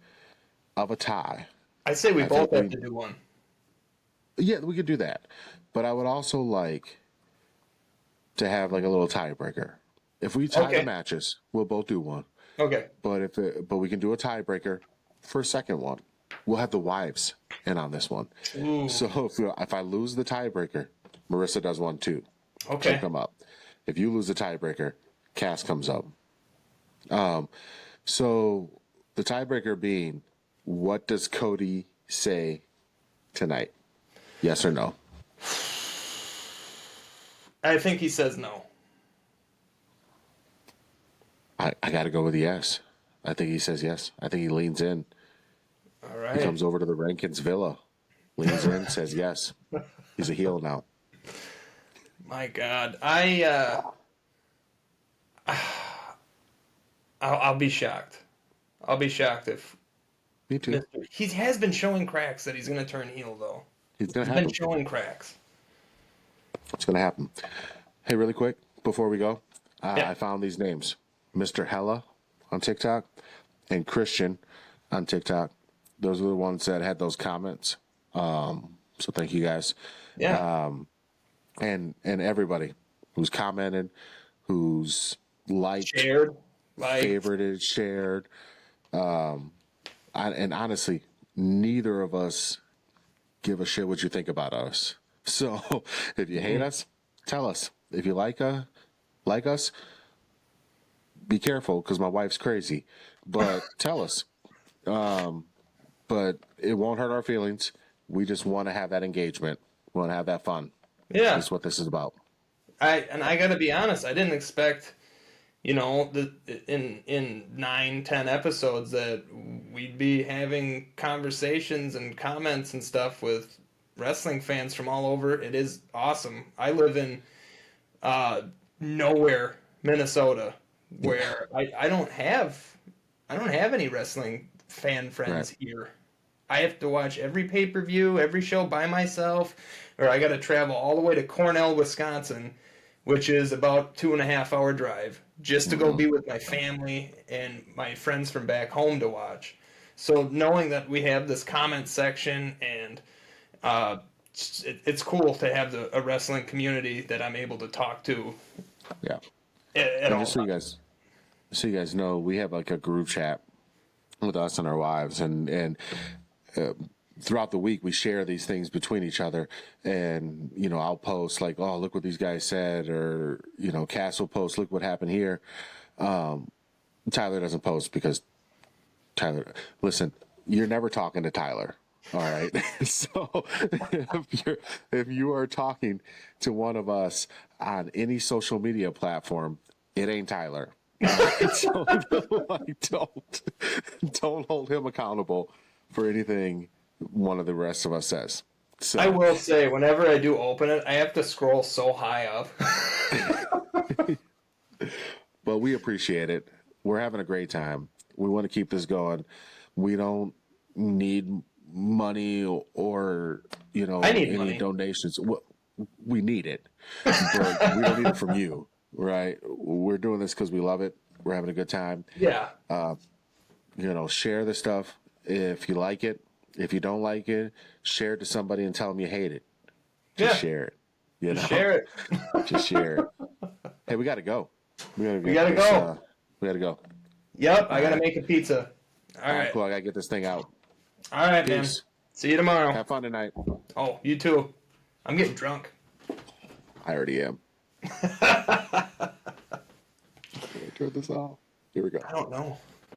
of a tie, I say we both think have to do one. yeah, we could do that. But I would also like to have like a little tiebreaker. If we tie the matches, we'll both do one. Okay. But we can do a tiebreaker for a second one. We'll have the wives in on this one. Ooh. So if I lose the tiebreaker, Marissa does one too. Okay. Check them up. If you lose the tiebreaker, Cass comes up. So the tiebreaker being, what does Cody say tonight? Yes or no? I think he says no. I got to go with yes. I think he says yes. I think he leans in. All right. He comes over to the Rankins Villa, leans in, says yes. He's a heel now. My God, I'll be shocked. I'll be shocked if Me too. he has been showing cracks that he's going to turn heel, though. He's going to He's happen. been showing cracks. It's going to happen. Hey, really quick, before we go, Yeah. I found these names. Mr. Hella on TikTok and Christian on TikTok. Those are the ones that had those comments. So thank you guys. Yeah. And everybody, who's commented, who's liked, Shared, like, favorited, shared. And honestly, neither of us give a shit what you think about us. So if you hate us, tell us. If you like us, be careful because my wife's crazy. But tell us. But it won't hurt our feelings. We just want to have that engagement. We want to have that fun. yeah. That's what this is about. I got to be honest. I didn't expect, in 9, 10 episodes that we'd be having conversations and comments and stuff with wrestling fans from all over. It is awesome. I live in nowhere, Minnesota, where I don't have any wrestling fan friends here. I have to watch every pay-per-view, every show by myself, or I got to travel all the way to Cornell, Wisconsin, which is about 2.5 hour drive, just to go be with my family and my friends from back home to watch. So knowing that we have this comment section and it's cool to have a wrestling community that I'm able to talk to. Yeah. At all Just so you guys know, we have like a group chat with us and our wives, and throughout the week we share these things between each other. And I'll post like, oh, look what these guys said, or Cass will post, look what happened here. Tyler doesn't post because Tyler, listen, you're never talking to Tyler. All right. So if you are talking to one of us on any social media platform, it ain't Tyler. So like, don't hold him accountable for anything one of the rest of us says. So I will say, whenever I do open it, I have to scroll so high up. but we appreciate it. We're having a great time. We want to keep this going. We don't need money or I need any money. donations. We need it, but we don't need it from you, right? We're doing this because we love it. We're having a good time. Yeah. Share the stuff if you like it. If you don't like it, share it to somebody and tell them you hate it. Just share it. Share it. Just share it. Hey, we got to go. We gotta go. We got to go. Yep, I gotta make a pizza. All right. Cool. I got to get this thing out. All right, Peace. man. See you tomorrow. Have fun tonight. Oh, you too. I'm getting drunk. I already am. Can I turn this off? Here we go. I don't know.